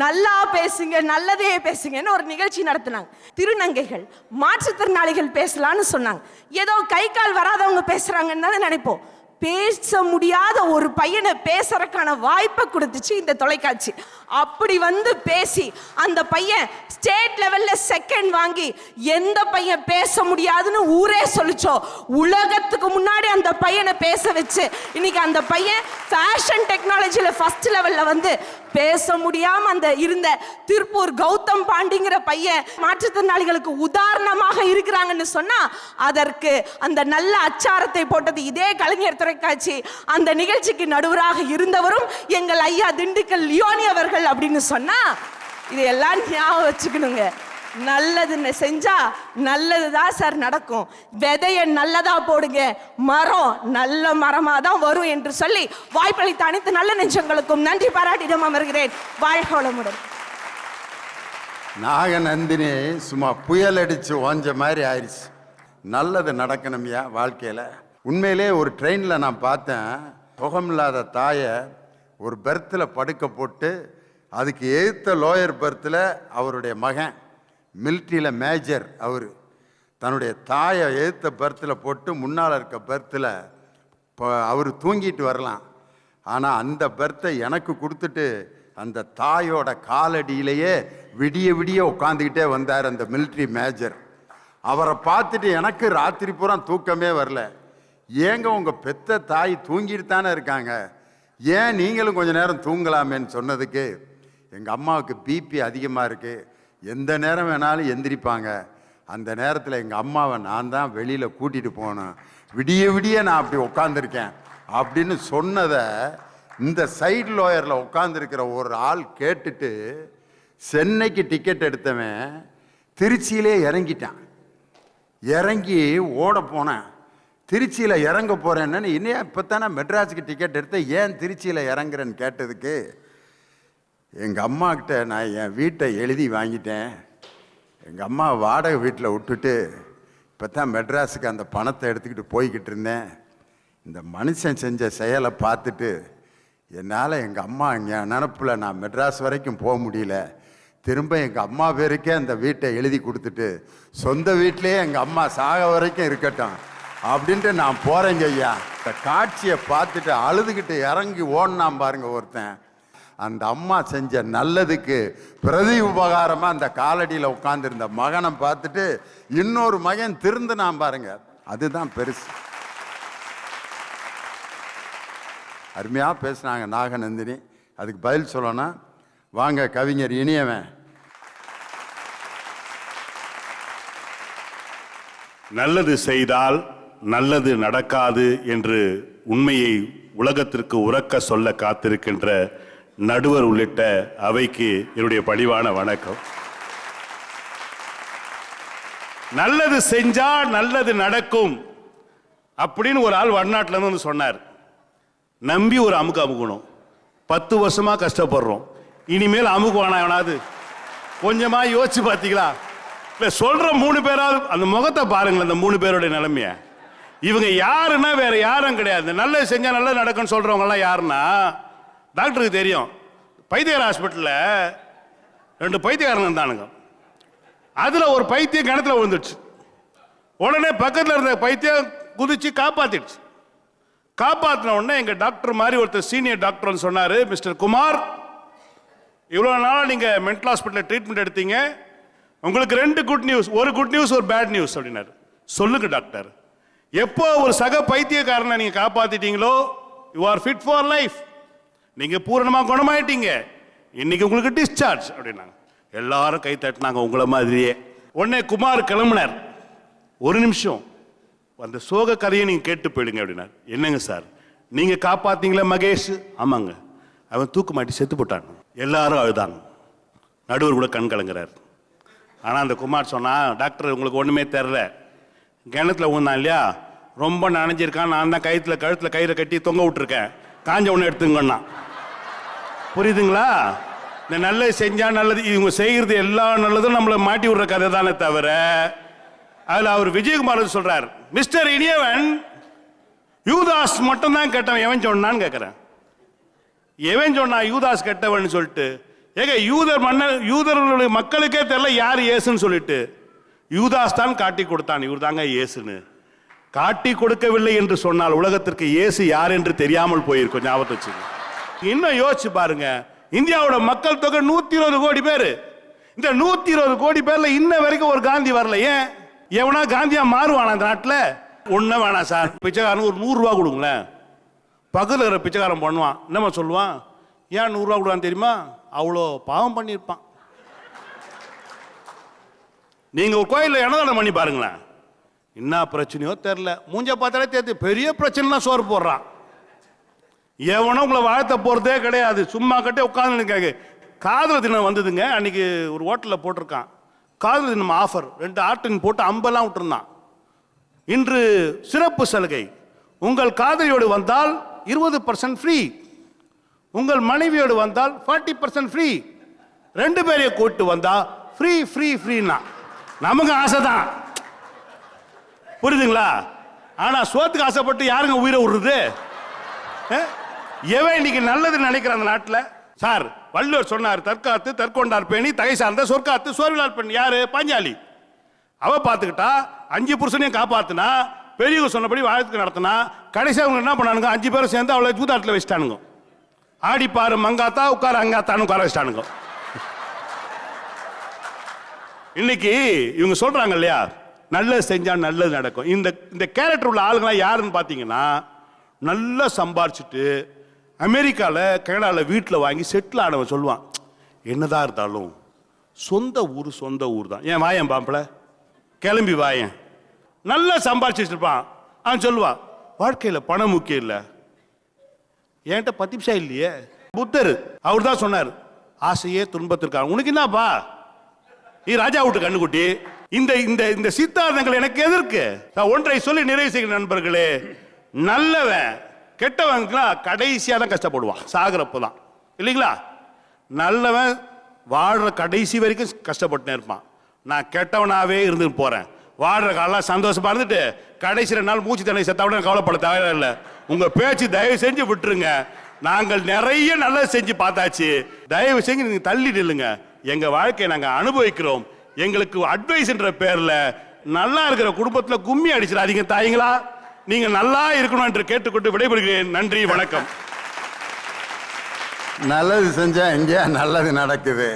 நல்லா பேசுங்க, நல்லதே பேசுங்கன்னு ஒரு நிகழ்ச்சி நடத்தினாங்க. திருநங்கைகள், மாற்றுத்திறனாளிகள் பேசலான்னு சொன்னாங்க. ஏதோ கை கால் வராதவங்க பேசுறாங்கன்னு தானே நினைப்போம். பேச முடியாத ஒரு பையனை பேசுறதுக்கான வாய்ப்பை கொடுத்துச்சு இந்த தொலைக்காட்சி. அப்படி வந்து பேசி அந்த பையன் ஸ்டேட் லெவல்ல செகண்ட் வாங்கி, எந்த பையன் பேச முடியாதுன்னு ஊரே சொல்லிச்சோ உலகத்துக்கு முன்னாடி அந்த பையனை பேச வச்சு இன்னைக்கு அந்த பையன் ஃபேஷன் டெக்னாலஜில ஃபர்ஸ்ட் லெவல்ல வந்து பேச முடியாம அந்த இருந்த திருப்பூர் கௌதம் பாண்டிங்கிற பையன் மாற்றுத்திறனாளிகளுக்கு உதாரணமாக இருக்கிறாங்கன்னு சொன்னா அதற்கு அந்த நல்ல அச்சாரத்தை போட்டது இதே கலைஞர் தொலைக்காட்சி. அந்த நிகழ்ச்சிக்கு நடுவராக இருந்தவரும் எங்கள் ஐயா திண்டுக்கல் லியோனி அவர்கள் அப்படின்னு சொன்னா இதையெல்லாம் ஞாபகம் வச்சுக்கணுங்க. நல்லது செஞ்சா நல்லதுதான் சார் நடக்கும். விதைய நல்லதா போடுங்க, மரம் நல்ல மரமா தான் வரும் என்று சொல்லி வாய்ப்பளித்த அனைத்து நல்ல நெஞ்சங்களுக்கும் நன்றி பாராட்டிடம் அமர்கிறேன். வாழ்க வளமுடன். நாகநந்தினி சும்மா புயல் அடிச்சு ஓஞ்ச மாதிரி ஆயிடுச்சு. நல்லது நடக்கணும்யா வாழ்க்கையில். உண்மையிலே ஒரு ட்ரெயினில் நான் பார்த்தேன், சுகமில்லாத தாயை ஒரு பெர்த்தில் படுக்க போட்டு அதுக்கு எதிர்த்த லோயர் பெர்த்தில் அவருடைய மகன் மிலிட்ரியில் மேஜர் அவர் தன்னுடைய தாயை எதிர்த்த பெர்த்தில் போட்டு முன்னால் இருக்க பெர்த்தில் அவர் தூங்கிட்டு வரலாம். ஆனால் அந்த பெர்த்தை எனக்கு கொடுத்துட்டு அந்த தாயோட காலடியிலேயே விடிய விடிய உட்காந்துக்கிட்டே வந்தார் அந்த மிலிட்ரி மேஜர். அவரை பார்த்துட்டு எனக்கு ராத்திரி பூரா தூக்கமே வரல. ஏங்க உங்கள் பெத்த தாய் தூங்கிட்டு தானே இருக்காங்க, ஏன் நீங்களும் கொஞ்ச நேரம் தூங்கலாமேன்னு சொன்னதுக்கு, எங்கள் அம்மாவுக்கு பிபி அதிகமாக இருக்குது, எந்த நேரம் வேணாலும் எந்திரிப்பாங்க, அந்த நேரத்தில் எங்கள் அம்மாவை நான் தான் வெளியில் கூட்டிகிட்டு போனேன், விடிய விடிய நான் அப்படி உட்காந்துருக்கேன் அப்படின்னு சொன்னதை இந்த சைடு லோயரில் உட்காந்துருக்கிற ஒரு ஆள் கேட்டுட்டு சென்னைக்கு டிக்கெட் எடுத்தவன் திருச்சியிலே இறங்கிட்டான். இறங்கி ஓட போனேன். திருச்சியில் இறங்க போகிறேன்னு, இன்னும் இப்போ தானே மெட்ராஸுக்கு டிக்கெட் எடுத்தேன், ஏன் திருச்சியில் இறங்குறேன்னு கேட்டதுக்கு, எங்கள் அம்மாக்கிட்ட நான் என் வீட்டை எழுதி வாங்கிட்டேன், எங்கள் அம்மா வாடகை வீட்டில் விட்டுட்டு இப்போ தான் மெட்ராஸுக்கு அந்த பணத்தை எடுத்துக்கிட்டு போய்கிட்டு இருந்தேன். இந்த மனுஷன் செஞ்ச செயலை பார்த்துட்டு என்னால் எங்கள் அம்மா இங்கே நினப்பில் நான் மெட்ராஸ் வரைக்கும் போக முடியல, திரும்ப எங்கள் அம்மா பேருக்கே அந்த வீட்டை எழுதி கொடுத்துட்டு சொந்த வீட்டிலே எங்கள் அம்மா சாக வரைக்கும் இருக்கட்டும் அப்படின்ட்டு நான் போகிறேங்க ஐயா. இந்த காட்சியை பார்த்துட்டு அழுதுகிட்டு இறங்கி ஓடினான் பாருங்க ஒருத்தன். அந்த அம்மா செஞ்ச நல்லதுக்கு பிரதி உபகாரமாக அந்த காலடியில் உட்காந்துருந்த மகனை பார்த்துட்டு இன்னொரு மகன் திருந்தினான் பாருங்க, அதுதான் பெருசு. அருமையாக பேசுனாங்க நாகநந்தினி. அதுக்கு பதில் சொல்லணும் வாங்க கவிஞர் இனியவன். நல்லது செய்தால் நல்லது நடக்காது என்று உண்மையை உலகத்திற்கு உரக்க சொல்ல காத்திருக்கின்ற நடுவர் உள்ளிட்ட அவைக்கு என்னுடைய பணிவான வணக்கம். நல்லது செஞ்சா நல்லது நடக்கும் அப்படின்னு ஒரு ஆள் வடநாட்டில இருந்து வந்து சொன்னார். நம்பி ஒரு அமுக்கு அமுக்கணும். 10 வருஷமா கஷ்டப்படுறோம், இனிமேல் அமுக்குவானா எவனாவது? கொஞ்சமா யோசிச்சு பார்த்தீங்களா? இல்லை சொல்ற 3 பேராவது அந்த முகத்தை பாருங்களேன், அந்த 3 பேருடைய நிலைமைய. இவங்க யாருன்னா வேற யாரும் கிடையாது. நல்லது செஞ்சா நல்லது நடக்கும்னு சொல்றவங்க எல்லாம் யாருன்னா, டாக்டருக்கு தெரியும். பைத்தியர் ஹாஸ்பிட்டலில் 2 பைத்தியக்காரங்க இருந்தானுங்க. அதுல ஒரு பைத்தியம் கிணத்துல விழுந்துடுச்சு. உடனே பக்கத்தில் இருந்த பைத்தியம் குதிச்சு காப்பாத்திடுச்சு. காப்பாற்றின உடனே எங்க டாக்டர் மாதிரி ஒருத்தர் சீனியர் டாக்டர் சொன்னாரு, மிஸ்டர் குமார், இவ்வளவு நாள் நீங்க மென்டல் ஹாஸ்பிட்டல் ட்ரீட்மெண்ட் எடுத்தீங்க, உங்களுக்கு 2 குட் நியூஸ், ஒரு குட் நியூஸ் ஒரு பேட் நியூஸ் அப்படின்னாரு. சொல்லுங்க டாக்டர். எப்போ ஒரு சக பைத்தியக்காரனை நீங்க காப்பாத்திட்டீங்களோ, you are fit for life, நீங்க பூரணமா குணமாயிட்டீங்க, இன்னைக்கு உங்களுக்கு டிஸ்சார்ஜ் அப்படின்னாங்க. எல்லாரும் கை தட்டினாங்க உங்களை மாதிரியே. உடனே குமார் கிளம்பினார். 1 நிமிஷம் அந்த சோக கதையை நீங்க கேட்டு போயிடுங்க அப்படின்னாரு. என்னங்க சார், நீங்க காப்பாத்தீங்களா மகேஷ்? ஆமாங்க, அவன் தூக்கு மாட்டி செத்து போட்டான். எல்லாரும் அழுதாங்க. நடுவர் கூட கண் கலங்குறாரு. ஆனா அந்த குமார் சொன்னா, டாக்டர் உங்களுக்கு ஒண்ணுமே தெரியல, கிணத்துல ஊந்தான் இல்லையா, ரொம்ப நனைஞ்சிருக்கான், நான் தான் கழுத்துல கயிறை கட்டி தொங்க விட்டுருக்கேன், காஞ்ச ஒன்று எடுத்துங்கன்னா. புரியுதுங்களா? இந்த நல்லது செஞ்சா நல்லது, இவங்க செய்யறது எல்லா நல்லதும் நம்மளை மாட்டி விடுற கதை தானே தவிர, அதுல அவர் விஜயகுமார் சொல்றார், மிஸ்டர் இனியவன் யூதாஸ் மட்டும் தான் கெட்டவன், எவன் சொன்னான்னு கேட்கிறேன். எவன் சொன்னா யூதாஸ் கெட்டவன் சொல்லிட்டு? ஏங்க யூதர்களுடைய மக்களுக்கே தெரியல யார் இயேசுன்னு சொல்லிட்டு யூதாஸ் தான் காட்டி கொடுத்தான், இவர் தாங்க இயேசுன்னு. காட்டி கொடுக்கவில்லை என்று சொன்னால் உலகத்திற்கு இயேசு யார் என்று தெரியாமல் போயிருக்கும். ஞாபகத்தை வச்சுங்க. இன்னும் யோசிச்சு பாருங்க, இந்தியாவோட மக்கள் தொகை 120 கோடி பேர். இந்த 120 கோடி பேர்ல இன்ன வரைக்கும் ஒரு காந்தி வரல. ஏன்? எவனா காந்தியா மாறுவானா இந்த நாட்டில்? ஒன்றும் வேணாம் சார், பிச்சைக்காரனுக்கு ஒரு 100 ரூபா கொடுங்களேன். பக்கத்தில் இருக்கிற பிச்சைக்காரன் பண்ணுவான், என்னம்மா சொல்லுவான், ஏன் 100 ரூபா கொடுவான்னு தெரியுமா? அவ்வளோ பாவம் பண்ணியிருப்பான். நீங்க ஒரு கோயிலில் என்னதான பண்ணி பாருங்களேன், என்ன பிரச்சனையோ தெரில, மூஞ்ச பார்த்தாலே தெரியுது. பெரிய பிரச்சனைலாம் சோறு போடுறான். எவனோ உங்களை வாழ்த்த போறதே கிடையாது, சும்மா கட்டே உட்காந்து. காதல் தினம் வந்ததுங்க, அன்னைக்கு ஒரு ஹோட்டலில் போட்டிருக்கான் காதல் தினம் ஆஃபர், 2 ஆட்டின் போட்டு அம்பெல்லாம் விட்டுருந்தான். இன்று சிறப்பு சலுகை, உங்கள் காதலியோடு வந்தால் 20% ஃப்ரீ, உங்கள் மனைவியோடு வந்தால் 40% ஃப்ரீ, 2 பேரையும் கூட்டு வந்தா ஃப்ரீ ஃப்ரீ ஃப்ரீனா. நமக்கு ஆசை தான், புரியுதுங்களா? ஆனா சோத்துக்கு ஆசைப்பட்டு யாருங்க உயிரை விடுறது? எவன் இன்னைக்கு நல்லது நினைக்கிற அந்த நாட்டில்? சார், வள்ளுவர் சொன்னார், தற்காத்து தற்கொண்டார் பேணி தகை சார்ந்த சொற்காத்து சோர்விலார் பெண். யாரு? பாஞ்சாலி. அவ பார்த்துக்கிட்டா 5 புருஷனையும் காப்பாத்துனா, பெரியவங்க சொன்னபடி வாழ்த்துக்கு நடத்தினா, கடைசி அவங்க என்ன பண்ணானுங்க, 5 பேரும் சேர்ந்து அவளை ஜூதாட்டில் வச்சுட்டானுங்க. ஆடிப்பாரு மங்காத்தா, உட்கார அங்காத்தான்னு உட்கார வச்சுட்டானுங்க. இன்னைக்கு இவங்க சொல்றாங்க இல்லையா, நல்லது செஞ்சா நல்லது நடக்கும். இந்த கேரக்டர் உள்ள ஆளுங்களாம் யாருன்னு பார்த்தீங்கன்னா, நல்லா சம்பாரிச்சுட்டு அமெரிக்காவில் கனடாவில் வீட்டில் வாங்கி செட்டில் ஆனவன் சொல்லுவான், என்னதான் இருந்தாலும் சொந்த ஊர் தான். ஏன் வாயன் பாம்பளை, கிளம்பி வாயன். நல்லா சம்பாரிச்சு இருப்பான். அவன் சொல்லுவான், வாழ்க்கையில் பணம் முக்கியம் இல்லை, என்கிட்ட 10 பைசா இல்லையே. புத்தர் அவர் தான் சொன்னார், ஆசையே துன்பத்திற்காக. உனக்கு என்னப்பா, நீ ராஜா விட்டு கண்ணுக்குட்டி. இந்த இந்த இந்த சித்தாந்தங்கள் எனக்கு எதற்கு? நான் ஒன்றை சொல்லி நிறைவு செய்கிற நண்பர்களே, நல்லவன் கெட்டவன் கடைசியா தான் கஷ்டப்படுவான், சாகிறப்ப தான், இல்லைங்களா? நல்லவன் வாழ்ற கடைசி வரைக்கும் கஷ்டப்பட்டு இருப்பான். நான் கெட்டவனாவே இருந்து போறேன், வாழ்ற காலம் சந்தோஷமா இருந்துட்டு கடைசி 2 நாள் மூச்சு தண்ணி செத்தாவிட கவலைப்பட தேவையில்லை. உங்க பேச்சு தயவு செஞ்சு விட்டுருங்க. நாங்கள் நிறைய நல்லது செஞ்சு பார்த்தாச்சு, தயவு செஞ்சு நீங்க தள்ளி நில்லுங்க. எங்க வாழ்க்கையை நாங்க அனுபவிக்கிறோம். எங்களுக்கு அட்வைஸ் என்ற பேர்ல நல்லா இருக்கிற குடும்பத்துல கும்மி அடிச்சிடாதீங்க தாய்ங்களா. நீங்க நல்லா இருக்கணும் என்று கேட்டுக்கொண்டு விடைபெறுகிறேன். நன்றி, வணக்கம். நல்லது செஞ்சா எங்கேயா நல்லது நடக்குது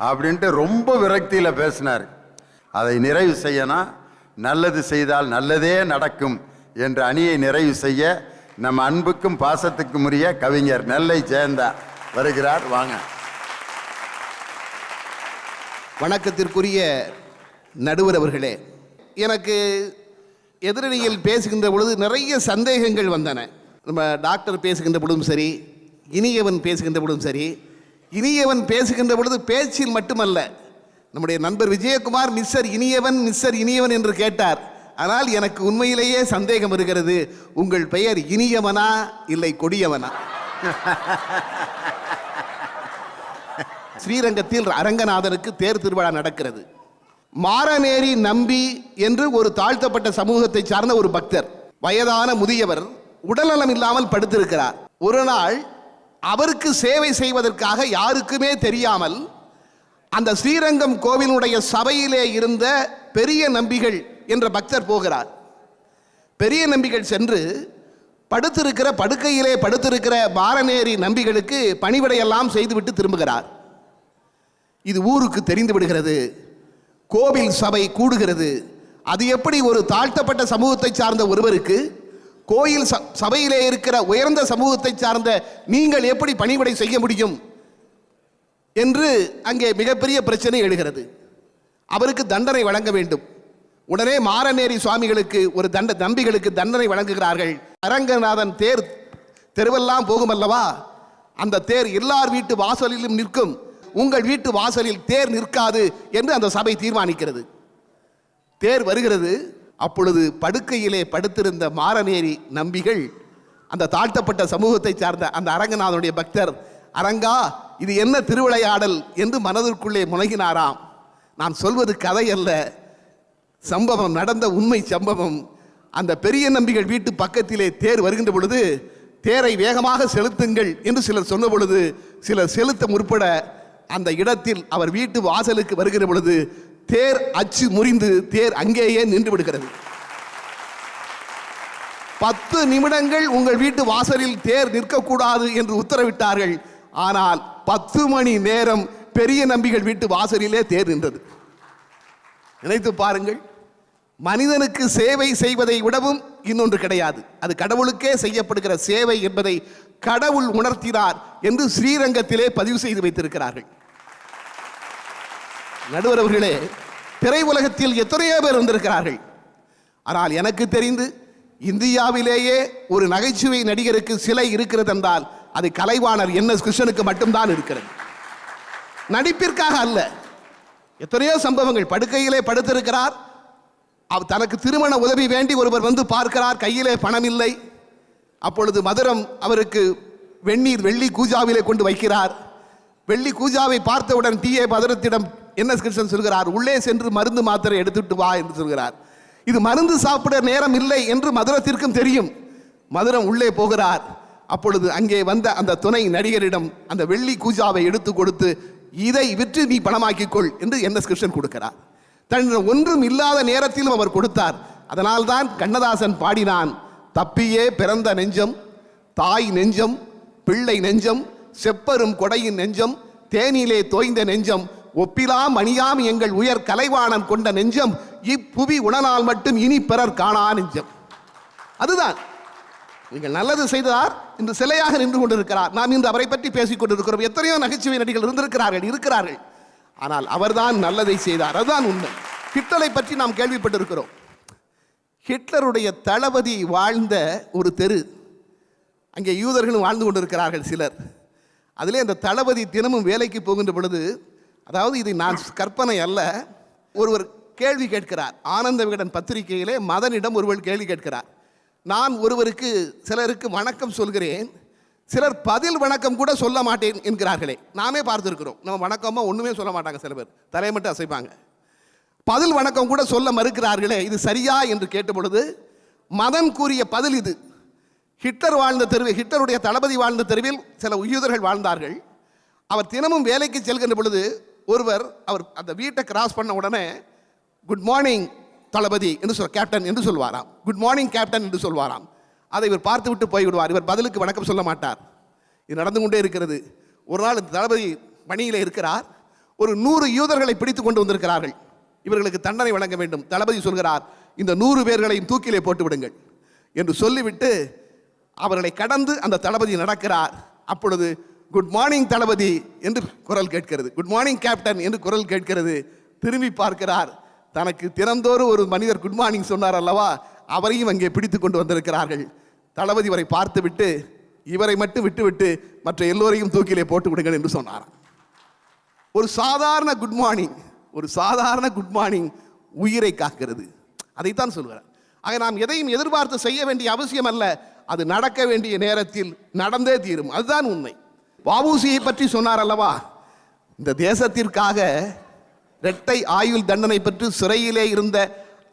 அப்படின்ட்டு ரொம்ப விரக்தியில பேசினார். அதை நிறைவு செய்யணும். நல்லது செய்தால் நல்லதே நடக்கும் என்ற அணியை நிறைவு செய்ய நம் அன்புக்கும் பாசத்துக்கும் உரிய கவிஞர் நெல்லை ஜெயந்தா வருகிறார். வாங்க. வணக்கத்திற்குரிய நடுவர் அவர்களே, எனக்கு எதிரணியில் பேசுகின்ற பொழுது நிறைய சந்தேகங்கள் வந்தன. நம்ம டாக்டர் பேசுகின்ற பொழுதும் சரி, இனியவன் பேசுகின்ற பொழுதும் சரி, இனியவன் பேசுகின்ற பொழுது பேச்சில் மட்டுமல்ல, நம்முடைய நண்பர் விஜயகுமார் மிஸ்டர் இனியவன் என்று கேட்டார். ஆனால் எனக்கு உண்மையிலேயே சந்தேகம் வருகிறது, உங்கள் பெயர் இனியவனா இல்லை கொடியவனா? ஸ்ரீரங்கத்தில் அரங்கநாதனுக்கு தேர் திருவிழா நடக்கிறது. மாரநேரி நம்பி என்று ஒரு தாழ்த்தப்பட்ட சமூகத்தை சார்ந்த ஒரு பக்தர், வயதான முதியவர், உடல்நலம் இல்லாமல் படுத்திருக்கிறார். ஒரு நாள் அவருக்கு சேவை செய்வதற்காக யாருக்குமே தெரியாமல் அந்த ஸ்ரீரங்கம் கோவிலுடைய சபையிலே இருந்த பெரிய நம்பிகள் என்ற பக்தர் போகிறார். பெரிய நம்பிகள் சென்று படுக்கையிலே படுத்திருக்கிற மாரநேரி நம்பிகளுக்கு பணிவிடையெல்லாம் செய்துவிட்டு திரும்புகிறார். இது ஊருக்கு தெரிந்து விடுகிறது. கோவில் சபை கூடுகிறது. அது எப்படி ஒரு தாழ்த்தப்பட்ட சமூகத்தை சார்ந்த ஒருவருக்கு கோயில் சபையிலே இருக்கிற உயர்ந்த சமூகத்தை சார்ந்த நீங்கள் எப்படி பணிவிடை செய்ய முடியும் என்று அங்கே மிகப்பெரிய பிரச்சனை எழுகிறது. அவருக்கு தண்டனை வழங்க வேண்டும். உடனே மாரநேரி சுவாமிகளுக்கு ஒரு நம்பிகளுக்கு தண்டனை வழங்குகிறார்கள். அரங்கநாதன் தேர் தெருவெல்லாம் போகும் அல்லவா, அந்த தேர் எல்லார் வீட்டு வாசலிலும் நிற்கும், உங்கள் வீட்டு வாசலில் தேர் நிற்காது என்று அந்த சபை தீர்மானிக்கிறது. தேர் வருகிறது. அப்பொழுது படுக்கையிலே படுத்திருந்த மாரநேரி நம்பிகள், அந்த தாழ்த்தப்பட்ட சமூகத்தை சார்ந்த அந்த அரங்கநாதனுடைய பக்தர், அரங்கா இது என்ன திருவிளையாடல் என்று மனதிற்குள்ளே முனகினாராம். நான் சொல்வது கதை அல்ல, சம்பவம் நடந்த உண்மை சம்பவம். அந்த பெரிய நம்பிகள் வீட்டு பக்கத்திலே தேர் வருகின்ற பொழுது, தேரை வேகமாக செலுத்துங்கள் என்று சிலர் சொன்ன பொழுது சிலர் செலுத்த முற்பட அந்த இடத்தில் அவர் வீட்டு வாசலுக்கு வருகிற பொழுது தேர் அச்சு முறிந்து தேர் அங்கேயே நின்று விடுகிறது. 10 நிமிடங்கள் உங்கள் வீட்டு வாசலில் தேர் நிற்கக்கூடாது என்று உத்தரவிட்டார்கள். ஆனால் 10 மணி நேரம் பெரிய நம்பிகள் வீட்டு வாசலிலே தேர் நின்றது. நினைத்து பாருங்கள், மனிதனுக்கு சேவை செய்வதை விடவும் இன்னொன்று கிடையாது. அது கடவுளுக்கே செய்யப்படுகிற சேவை என்பதை கடவுள் உணர்த்தினார் என்று ஸ்ரீரங்கத்திலே பதிவு செய்து வைத்திருக்கிறார்கள். நடுவர் அவர்களே, திரை உலகத்தில் எத்தனையோ பேர் வந்திருக்கிறார்கள். ஆனால் எனக்கு தெரிந்து இந்தியாவிலேயே ஒரு நகைச்சுவை நடிகருக்கு சிலை இருக்கிறது என்றால் அது கலைவாணர் NS கிருஷ்ணனுக்கு மட்டும்தான் இருக்கிறது. நடிப்பிற்காக அல்ல. எத்தனையோ சம்பவங்கள். படுக்கையிலே படுத்திருக்கிறார், தனக்கு திருமண உதவி வேண்டி ஒருவர் வந்து பார்க்கிறார், கையிலே பணம் இல்லை. அப்பொழுது மதுரம் அவருக்கு வெள்ளி கூஜாவிலே கொண்டு வைக்கிறார். வெள்ளி கூஜாவை பார்த்தவுடன் TA மதுரத்திடம் NS கிருஷ்ணன் சொல்கிறார், உள்ளே சென்று மருந்து மாத்திரை எடுத்துட்டு வா என்று சொல்கிறார். இது மருந்து சாப்பிட நேரம் இல்லை என்று மதுரத்திற்கும் தெரியும். மதுரம் உள்ளே போகிறார். அப்பொழுது அங்கே வந்த அந்த துணை நடிகரிடம் அந்த வெள்ளி கூஜாவை எடுத்து கொடுத்து, இதை விற்று நீ பணமாக்கிக்கொள் என்று NS கிருஷ்ணன் கொடுக்கிறார். தன் ஒன்றும் இல்லாத நேரத்திலும் அவர் கொடுத்தார். அதனால்தான் கண்ணதாசன் பாடினான், தப்பியே பிறந்த நெஞ்சம், தாய் நெஞ்சம், பிள்ளை நெஞ்சம், செப்பரும் கொடையின் நெஞ்சம், தேனிலே தோய்ந்த நெஞ்சம், ஒப்பிலாம் அணியாம் எங்கள் உயர் கலைவாணன் கொண்ட நெஞ்சம், இப்புவி உணனால் மட்டும் இனி பிறர் காணா நெஞ்சம். அதுதான் நீங்கள் நல்லது செய்தார் இன்று சிலையாக நின்று கொண்டிருக்கிறார். நாம் இன்று அவரை பற்றி பேசிக் கொண்டிருக்கிறோம். எத்தனையோ நகைச்சுவை நடிகர்கள் இருக்கிறார்கள். ஆனால் அவர்தான் நல்லதை செய்தார். அதுதான் உண்மை. ஹிட்லரை பற்றி நாம் கேள்விப்பட்டிருக்கிறோம். ஹிட்லருடைய தளபதி வாழ்ந்த ஒரு தெரு, அங்கே யூதர்களும் வாழ்ந்து கொண்டிருக்கிறார்கள் சிலர். அதிலே அந்த தளபதி தினமும் வேலைக்கு போகின்ற பொழுது, அதாவது இது நான் கற்பனை அல்ல, ஒருவர் கேள்வி கேட்கிறார். ஆனந்த விகடன் பத்திரிகையிலே மதனிடம் ஒருவர் கேள்வி கேட்கிறார். நான் ஒருவருக்கு சிலருக்கு வணக்கம் சொல்கிறேன், சிலர் பதில் வணக்கம் கூட சொல்ல மாட்டேன் என்கிறார்களே. நாமே பார்த்துருக்கிறோம். நம்ம வணக்கமா ஒன்றுமே சொல்ல மாட்டாங்க, சில பேர் தலையை மட்டும் அசைப்பாங்க. பதில் வணக்கம் கூட சொல்ல மறுக்கிறார்களே, இது சரியா என்று கேட்ட பொழுது மதன் கூறிய பதில் இது. ஹிட்லர் வாழ்ந்த தெருவில், ஹிட்லருடைய தளபதி வாழ்ந்த தெருவில் சில யூதர்கள் வாழ்ந்தார்கள். அவர் தினமும் வேலைக்கு செல்கின்ற பொழுது ஒருவர் அவர் அந்த வீட்டை கிராஸ் பண்ண உடனே குட் மார்னிங் தளபதி என்று கேப்டன் என்று சொல்வாராம். குட் மார்னிங் கேப்டன் என்று சொல்வாராம். அதை இவர் பார்த்து விட்டு போய்விடுவார். இவர் பதிலுக்கு வணக்கம் சொல்ல மாட்டார். இது நடந்து கொண்டே இருக்கிறது. ஒரு நாள் இந்த தளபதி பணியில் இருக்கிறார். ஒரு 100 யூதர்களை பிடித்து கொண்டு வந்திருக்கிறார்கள். இவர்களுக்கு தண்டனை வழங்க வேண்டும். தளபதி சொல்கிறார், இந்த 100 பேர்களையும் தூக்கிலே போட்டு விடுங்கள் என்று சொல்லிவிட்டு அவர்களை கடந்து அந்த தளபதி நடக்கிறார். அப்பொழுது குட் மார்னிங் தளபதி என்று குரல் கேட்கிறது, குட் மார்னிங் கேப்டன் என்று குரல் கேட்கிறது. திரும்பி பார்க்கிறார். தனக்கு தினந்தோறும் ஒரு மனிதர் குட் மார்னிங் சொன்னார் அல்லவா, அவரையும் அங்கே பிடித்து கொண்டு வந்திருக்கிறார்கள். தளபதி இவரை பார்த்து விட்டு இவரை மட்டும் விட்டுவிட்டு மற்ற எல்லோரையும் தூக்கிலே போட்டு விடுங்கள் என்று சொன்னார். ஒரு சாதாரண குட் மார்னிங், ஒரு சாதாரண குட் மார்னிங் உயிரை காக்கிறது. அதைத்தான் சொல்கிறார். ஆக நாம் எதையும் எதிர்பார்த்து செய்ய வேண்டிய அவசியம் அல்ல, அது நடக்க வேண்டிய நேரத்தில் நடந்தே தீரும். அதுதான் உண்மை. வஉசியை பற்றி சொன்னார் அல்லவா, இந்த தேசத்திற்காக இரட்டை ஆயுள் தண்டனை பெற்று சிறையிலே இருந்த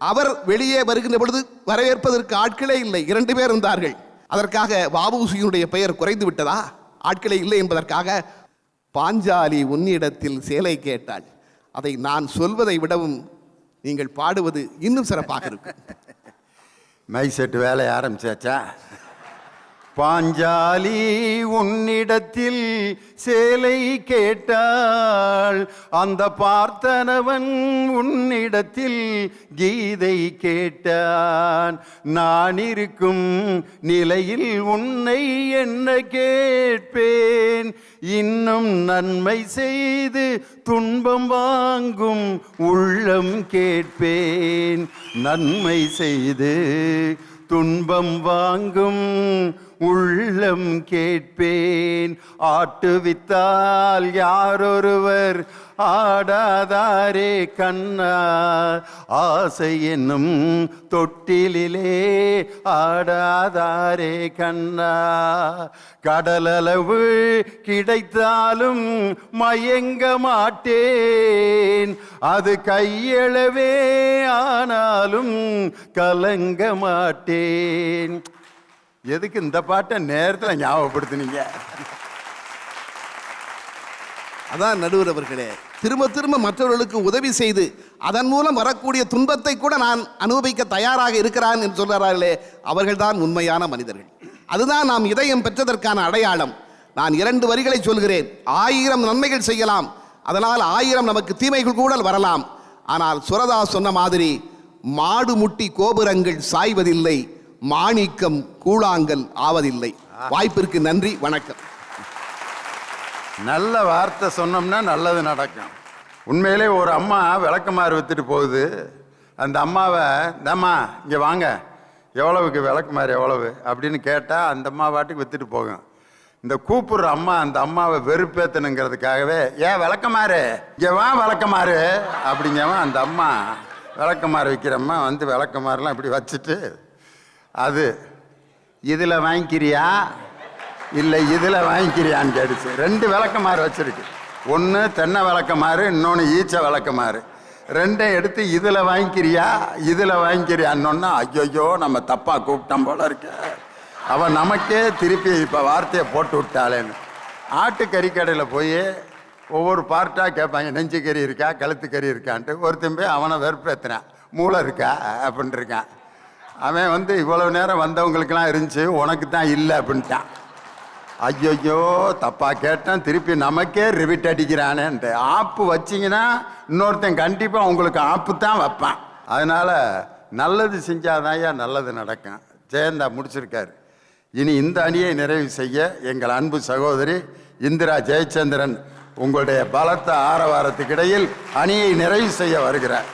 அவர் வெளியே வருகின்ற பொழுது வரவேற்பதற்கு ஆட்களே இல்லை. 2 பேர் இருந்தார்கள். அதற்காக வஉசியினுடைய பெயர் குறைந்து விட்டதா? ஆட்களே இல்லை என்பதற்காக பாஞ்சாலி உன்னிடத்தில் சேலை கேட்டாள். அதை நான் சொல்வதை விடவும் நீங்கள் பாடுவது இன்னும் சிறப்பாக இருக்கும். மைசெட்டு வேலை ஆரம்பிச்சாச்சா? பாஞ்சாலி உன்னிடத்தில் சேலை கேட்டாள், அந்த பார்த்தனவன் உன்னிடத்தில் கீதை கேட்டான். நான் இருக்கும் நிலையில் உன்னை என்ன கேட்பேன், இன்னும் நன்மை செய்து துன்பம் வாங்கும் உள்ளம் கேட்பேன். நன்மை செய்து துன்பம் வாங்கும் உள்ளம் கேட்பேன். ஆட்டுவித்தால் யாரொருவர் ஆடாதாரே கண்ணா, ஆசை என்னும் தொட்டிலே ஆடாதாரே கண்ணா. கடலளவு கிடைத்தாலும் மயங்க மாட்டேன், அது கையளவே ஆனாலும் கலங்க மாட்டேன். எதுக்கு இந்த பாட்டை நேரத்தில் ஞாபகப்படுத்தினீங்க? அதான் நடுவர் அவர்களே, திரும்ப திரும்ப மற்றவர்களுக்கு உதவி செய்து அதன் மூலம் வரக்கூடிய துன்பத்தை கூட நான் அனுபவிக்க தயாராக இருக்கிறான் என்று சொல்கிறார்களே, அவர்கள்தான் உண்மையான மனிதர்கள். அதுதான் நாம் இதயம் பெற்றதற்கான அடையாளம். நான் 2 வரிகளை சொல்கிறேன். 1000 நன்மைகள் செய்யலாம், அதனால் 1000 நமக்கு தீமைகள் கூட வரலாம். ஆனால் சுரதாஸ் சொன்ன மாதிரி, மாடு முட்டி கோபுரங்கள் சாய்வதில்லை, மாணிக்கம் கூழாங்கல் ஆவதில்லை. வாய்ப்பிற்கு நன்றி, வணக்கம். நல்ல வார்த்தை சொன்னோம்னா நல்லது நடக்கும். உண்மையிலே ஒரு அம்மா விளக்குமாறு வித்துட்டு போகுது. அந்த அம்மாவை, இந்தம்மா இங்கே வாங்க, எவ்வளவுக்கு விளக்குமாறு எவ்வளவு அப்படின்னு கேட்டால் அந்த அம்மா பாட்டுக்கு வித்துட்டு போகும். இந்த கூப்பிடுற அம்மா அந்த அம்மாவை வெறுப்பேற்றணுங்கிறதுக்காகவே, ஏன் விளக்கமாறு இங்கே வா விளக்கமாறு அப்படிங்கவன் அந்த அம்மா விளக்கமாறு விற்கிறம்மா வந்து விளக்கமாறுலாம் இப்படி வச்சுட்டு, அது இதில் வாங்கிக்கிறியா இல்லை இதில் வாங்கிக்கிறியான்னு கேட்டுச்சு. 2 விளக்கமாறு வச்சிருக்கு. ஒன்று தென்னை விளக்கமாறு, இன்னொன்று ஈச்ச விளக்கமாறு. 2 எடுத்து இதில் வாங்கிக்கிறியா இதில் வாங்கிக்கிறியான்னொன்னா, ஐயோ நம்ம தப்பாக கூப்பிட்டோம் போல இருக்க, அவன் நமக்கே திருப்பி இப்போ வார்த்தையை போட்டு விட்டாளேன்னு. ஆட்டு கறிக்கடையில் போய் ஒவ்வொரு பார்ட்டாக கேட்பாங்க, நெஞ்சு கறி இருக்கா கழுத்து கறி இருக்கான்ட்டு. ஒருத்தன் போய் அவனை வெறுப்பேற்றினான், மூளை இருக்கா அப்படின்ட்டு இருக்கான். அவன் வந்து இவ்வளவு நேரம் வந்தவங்களுக்கெல்லாம் இருந்துச்சு, உனக்கு தான் இல்லை அப்படின்ட்டான். ஐயோ தப்பாக கேட்டான், திருப்பி நமக்கே ரிவிட் அடிக்கிறானேன்ட்டு. ஆப்பு வச்சிங்கன்னா இன்னொருத்தன் கண்டிப்பாக உங்களுக்கு ஆப்பு தான் வைப்பான். அதனால் நல்லது செஞ்சாதான் நல்லது நடக்கும். ஜெயந்தா முடிச்சிருக்காரு. இனி இந்த அணியை நிறைவு செய்ய எங்கள் அன்பு சகோதரி இந்திரா ஜெயச்சந்திரன் உங்களுடைய பலத்த ஆரவாரத்துக்கிடையில் அணியை நிறைவு செய்ய வருகிறார்.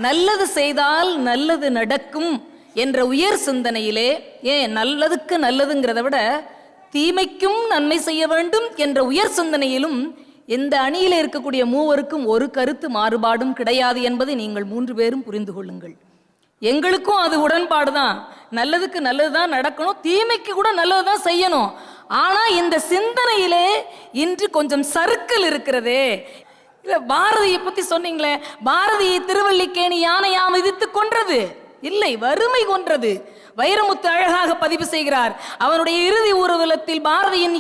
நல்லது செய்தால் நல்லது நடக்கும் என்ற உயர் சிந்தனையிலே, ஏன் நல்லதுக்கு நல்லதுங்கிறத விட தீமைக்கும் நன்மை செய்ய வேண்டும் என்ற உயர் சிந்தனையிலும் இந்த அணியில் இருக்கக்கூடிய மூவருக்கும் ஒரு கருத்து மாறுபாடும் கிடையாது என்பதை நீங்கள் 3 பேரும் புரிந்து கொள்ளுங்கள். எங்களுக்கும் அது உடன்பாடு தான். நல்லதுக்கு நல்லதுதான் நடக்கணும், தீமைக்கு கூட நல்லதுதான் செய்யணும். ஆனா இந்த சிந்தனையிலே இன்று கொஞ்சம் சறுக்கல் இருக்கிறதே. இல்ல, பாரதியை பத்தி சொன்னீங்களே, பாரதியை திருவல்லிக்கேணி யானையா மிதித்து கொன்றது இல்லை, வறுமை கொன்றது. வைரமுத்து அழகாக பதிவு செய்கிறார். அவனுடைய இறுதி ஊர்வலத்தில் பாரதியின்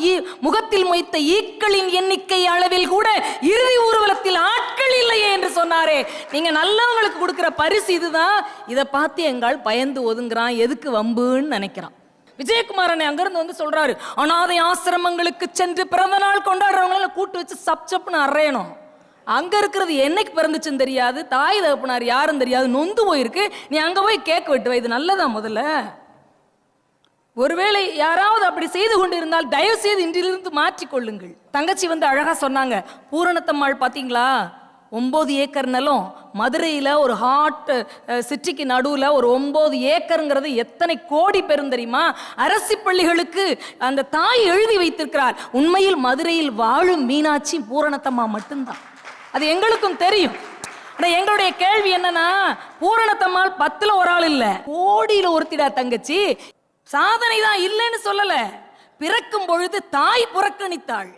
முகத்தில் மொய்த்த ஈக்களின் எண்ணிக்கை அளவில் கூட இறுதி ஊர்வலத்தில் ஆட்கள் இல்லையே என்று சொன்னாரே. நீங்க நல்லவங்களுக்கு கொடுக்கிற பரிசு இதுதான். இதை பார்த்து எங்கால் பயந்து ஒதுங்குறான், எதுக்கு வம்புன்னு நினைக்கிறான். விஜயகுமாரனை அங்கிருந்து வந்து சொல்றாரு, அனாதை ஆசிரமங்களுக்கு சென்று பிறந்த நாள் கொண்டாடுறவங்கள கூட்டு வச்சு சப்சப்னு அறையணும். அங்க இருக்கிறது என்னைக்கு பிறந்துச்சுன்னு தெரியாது, தாய் தகப்பனார் யாரும் தெரியாது, நொந்து போயிருக்கு. நீ அங்க போய் கேக் வெட்டுவ, இது நல்லதா? முதல்ல ஒருவேளை யாராவது அப்படி செய்து கொண்டு இருந்தால் தயவு செய்து இன்றிலிருந்து மாற்றிக்கொள்ளுங்கள். தங்கச்சி வந்து அழகா சொன்னாங்க, பூரணத்தம்மாள் பாத்தீங்களா, 9 ஏக்கர் நிலம் மதுரையில் ஒரு ஹாட் சிட்டிக்கு நடுவில் ஒரு 9 ஏக்கருங்கிறது எத்தனை கோடி பெரும் தெரியுமா? அரசு பள்ளிகளுக்கு அந்த தாய் எழுதி வைத்திருக்கிறார். உண்மையில் மதுரையில் வாழும் மீனாட்சி பூரணத்தம்மா மட்டும்தான். அது எங்களுக்கும் தெரியும். ஆனால் எங்களுடைய கேள்வி என்னன்னா, பூரணத்தம்மாள் 10ல் ஒரு ஆள் இல்லை, கோடியில் ஒருத்திடா தங்கச்சி. சாதனை தான் இல்லைன்னு சொல்லல. பிறக்கும் பொழுது தாய் புறக்கணித்தாள்.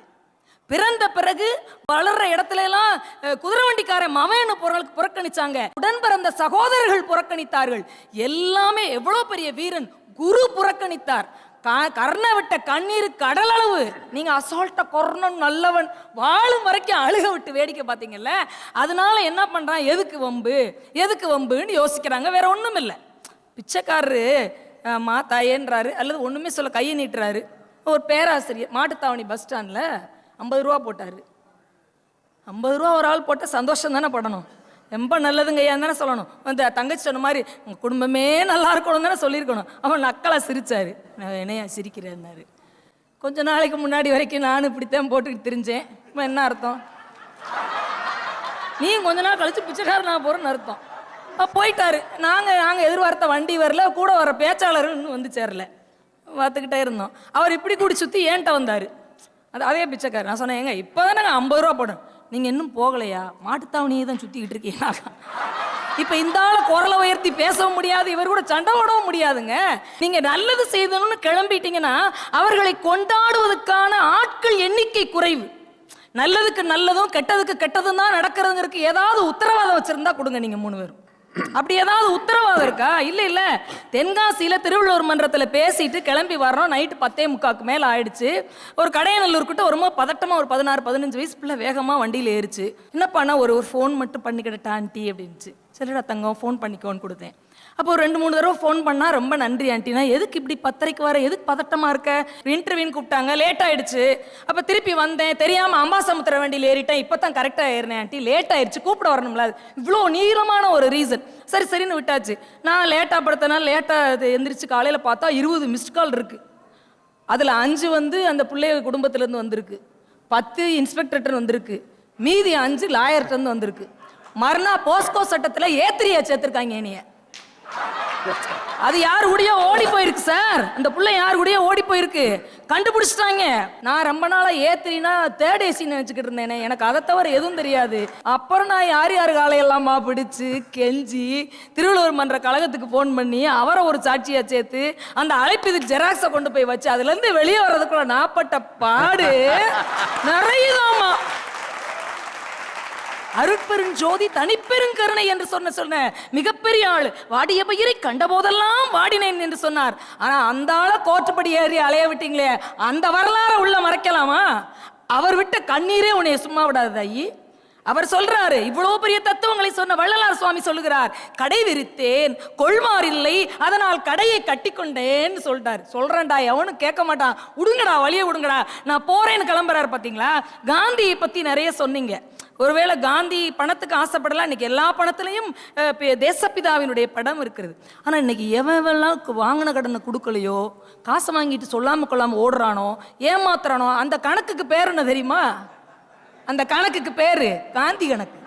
பிறந்த பிறகு வளர்ற இடத்துல எல்லாம் குதிரை வண்டிக்காரன் மவன்னு புறக்கணிச்சாங்க. உடன் பிறந்த சகோதரர்கள் புறக்கணித்தார்கள். எல்லாமே எவ்வளவு பெரிய வீரன் குரு புறக்கணித்தார். கர்ண விட்ட கண்ணீர் கடல் அளவு. நீங்க அசால்ட்ட கொர்ணன் நல்லவன் வாழும் வரைக்கும் அழுக விட்டு வேடிக்கை பார்த்தீங்கல்ல. அதனால என்ன பண்றான், எதுக்கு வம்பு எதுக்கு வம்புன்னு யோசிக்கிறாங்க, வேற ஒண்ணும் இல்லை. பிச்சைக்காரரு மா தாயேன்றாரு, அல்லது ஒண்ணுமே சொல்ல கையை நீட்டுறாரு. ஒரு பேராசிரியர் மாட்டுத்தாவணி பஸ் ஸ்டாண்ட்ல 50 ரூபா போட்டாரு. 50 ரூபா ஒரு ஆள் போட்டால் சந்தோஷம் தானே படணும், ரொம்ப நல்லதுங்க ஐயா தானே சொல்லணும். அந்த தங்கச்சி சொன்ன மாதிரி உங்கள் குடும்பமே நல்லா இருக்கணும் தானே சொல்லியிருக்கணும். அவன் நக்கலாக சிரிச்சாரு. நான் என்னையா சிரிக்கிறேன்னாரு. கொஞ்ச நாளைக்கு முன்னாடி வரைக்கும் நானும் இப்படித்தான் போட்டுக்கிட்டு தெரிஞ்சேன். இப்போ என்ன அர்த்தம்? நீ கொஞ்ச நாள் கழிச்சு பிச்சைக்காரன் நான் போகிறேன்னு அர்த்தம். போயிட்டாரு. நாங்கள் எதிர்பார்த்த வண்டி வரல, கூட வர பேச்சாளர்கள் இன்னும் வந்து சேரல. பார்த்துக்கிட்டே இருந்தோம். அவர் இப்படி கூடி சுற்றி ஏன்ட்ட வந்தார். அதே பிச்சைக்காரர். நான் சொன்னேன், ஏங்க இப்போ தானே 50 ரூபா போடும், நீங்கள் இன்னும் போகலையா? மாட்டுத்தாவணியை தான் சுற்றிக்கிட்டு இருக்கீங்க. இப்போ இந்த ஆளை குரலை உயர்த்தி பேசவும் முடியாது, இவர் கூட சண்டை ஓடவும் முடியாதுங்க. நீங்கள் நல்லது செய்தணும்னு கிளம்பிட்டீங்கன்னா அவர்களை கொண்டாடுவதற்கான ஆட்கள் எண்ணிக்கை குறைவு. நல்லதுக்கு நல்லதும் கெட்டதுக்கு கெட்டதும் தான் நடக்கிறதுங்கிறதுக்கு ஏதாவது உத்தரவாதம் வச்சுருந்தா கொடுங்க நீங்கள் 3 பேரும். அப்படி ஏதாவது உத்தரவாதம் இருக்கா? இல்ல இல்ல, தென்காசியில திருவள்ளுவர் மன்றத்துல பேசிட்டு கிளம்பி வர்றோம். நைட்டு 10:45 மேல ஆயிடுச்சு. ஒரு கடையநல்லூர் கிட்ட ரொம்ப பதட்டமா ஒரு 16-15 வயசு பிள்ளை வேகமா வண்டியில ஏறிச்சு. என்ன பண்ண, ஒரு ஃபோன் மட்டும் பண்ணிக்கிட்டா ஆண்டி அப்படின்ச்சு. சரிடா தங்கம், ஃபோன் பண்ணிக்கோன்னு கொடுத்தேன். அப்போ 2-3 தடவை ஃபோன் பண்ணா, ரொம்ப நன்றி ஆண்டினா, எதுக்கு இப்படி 10:30 வர, எதுக்கு பதட்டமா இருக்க, இன்டர்வியூன்னு கூப்பிட்டாங்க, லேட் ஆயிடுச்சு. அப்போ திருப்பி வந்தேன், தெரியாம அம்பாசமுத்திர வண்டியில் ஏறிட்டேன், இப்போ தான் கரெக்டாக ஏறினேன் ஆண்டி, லேட் ஆயிடுச்சு, கூப்பிட வரணும்ல. இவ்வளோ நீளமான ஒரு ரீசன். சரி சரின்னு விட்டாச்சு. நான் லேட்டாக படுத்தனால லேட்டாக எந்திரிச்சு காலையில் பார்த்தா 20 மிஸ்ட் கால் இருக்கு. அதில் 5 வந்து அந்த பிள்ளைய குடும்பத்திலேருந்து வந்திருக்கு, 10 இன்ஸ்பெக்டர்கிட்ட வந்திருக்கு, மீதி 5 லாயர்கிட்ட வந்திருக்கு. மறுநாள் போஸ்கோ சட்டத்தில் ஏத்திரியா சேர்த்துருக்காங்க என்னைய. அது யாரு கூடயோ ஓடி போயிருக்கு சார், அந்த புள்ள யாரு கூடயோ ஓடி போயிருக்கு, கண்டுபிடிச்சிட்டாங்க. நான் ரொம்ப நாளா ஏத்திரினா தேர்ட் ஏசி நினைச்சுக்கிட்டு இருந்தேனே, எனக்கு அதை தவிர எதுவும் தெரியாது. அப்புறம் நான் யார் யார் காலையெல்லாமா பிடிச்சு கெஞ்சி திருவள்ளுவர் மன்ற கழகத்துக்கு போன் பண்ணி அவரை ஒரு சாட்சியா சேர்த்து அந்த அழைப்பு ஜெராக்ஸை கொண்டு போய் வச்சு அதுல இருந்து வெளியே வர்றதுக்குள்ள நாப்பட்ட பாடு நிறையதாமா. அருட்பெருஞ்சோதி தனிப்பெருங்கருணை என்று சொன்ன மிகப்பெரிய ஆள். வாடிய பயிரை கண்ட போதெல்லாம் வாடினேன் என்று சொன்னார். ஆனா அந்த ஆளை கோர்ட்டுப்படி ஏறி அலைய விட்டீங்களே, அந்த வரலாறு உள்ள மறைக்கலாமா? அவர் விட்ட கண்ணீரே உன்னை சும்மா விடாது ஐயி. அவர் சொல்றாரு, இவ்வளவு பெரிய தத்துவங்களை சொன்ன வள்ளலார் சுவாமி சொல்லுகிறார், கடை விரித்தேன் கொள்மார் இல்லை, அதனால் கடையை கட்டி கொண்டேன்னு சொல்றாரு. சொல்றேன்டா, எவனும் கேட்க மாட்டான், விடுங்கடா வழியை விடுங்கடா, நான் போறேன்னு கிளம்புறாரு. பாத்தீங்களா, காந்தியை பத்தி நிறைய சொன்னீங்க. ஒருவேளை காந்தி பணத்துக்கு ஆசைப்படலாம், இன்னைக்கு எல்லா பணத்திலையும் தேசப்பிதாவினுடைய படம் இருக்கிறது. ஆனா இன்னைக்கு எவெல்லாம் வாங்கின கடனை கொடுக்கலையோ, காசை வாங்கிட்டு சொல்லாம கொள்ளாம ஓடுறானோ, ஏமாத்துறானோ, அந்த கணக்குக்கு பேர் என்ன தெரியுமா? அந்த கணக்குக்கு பேரு காந்தி கணக்கு.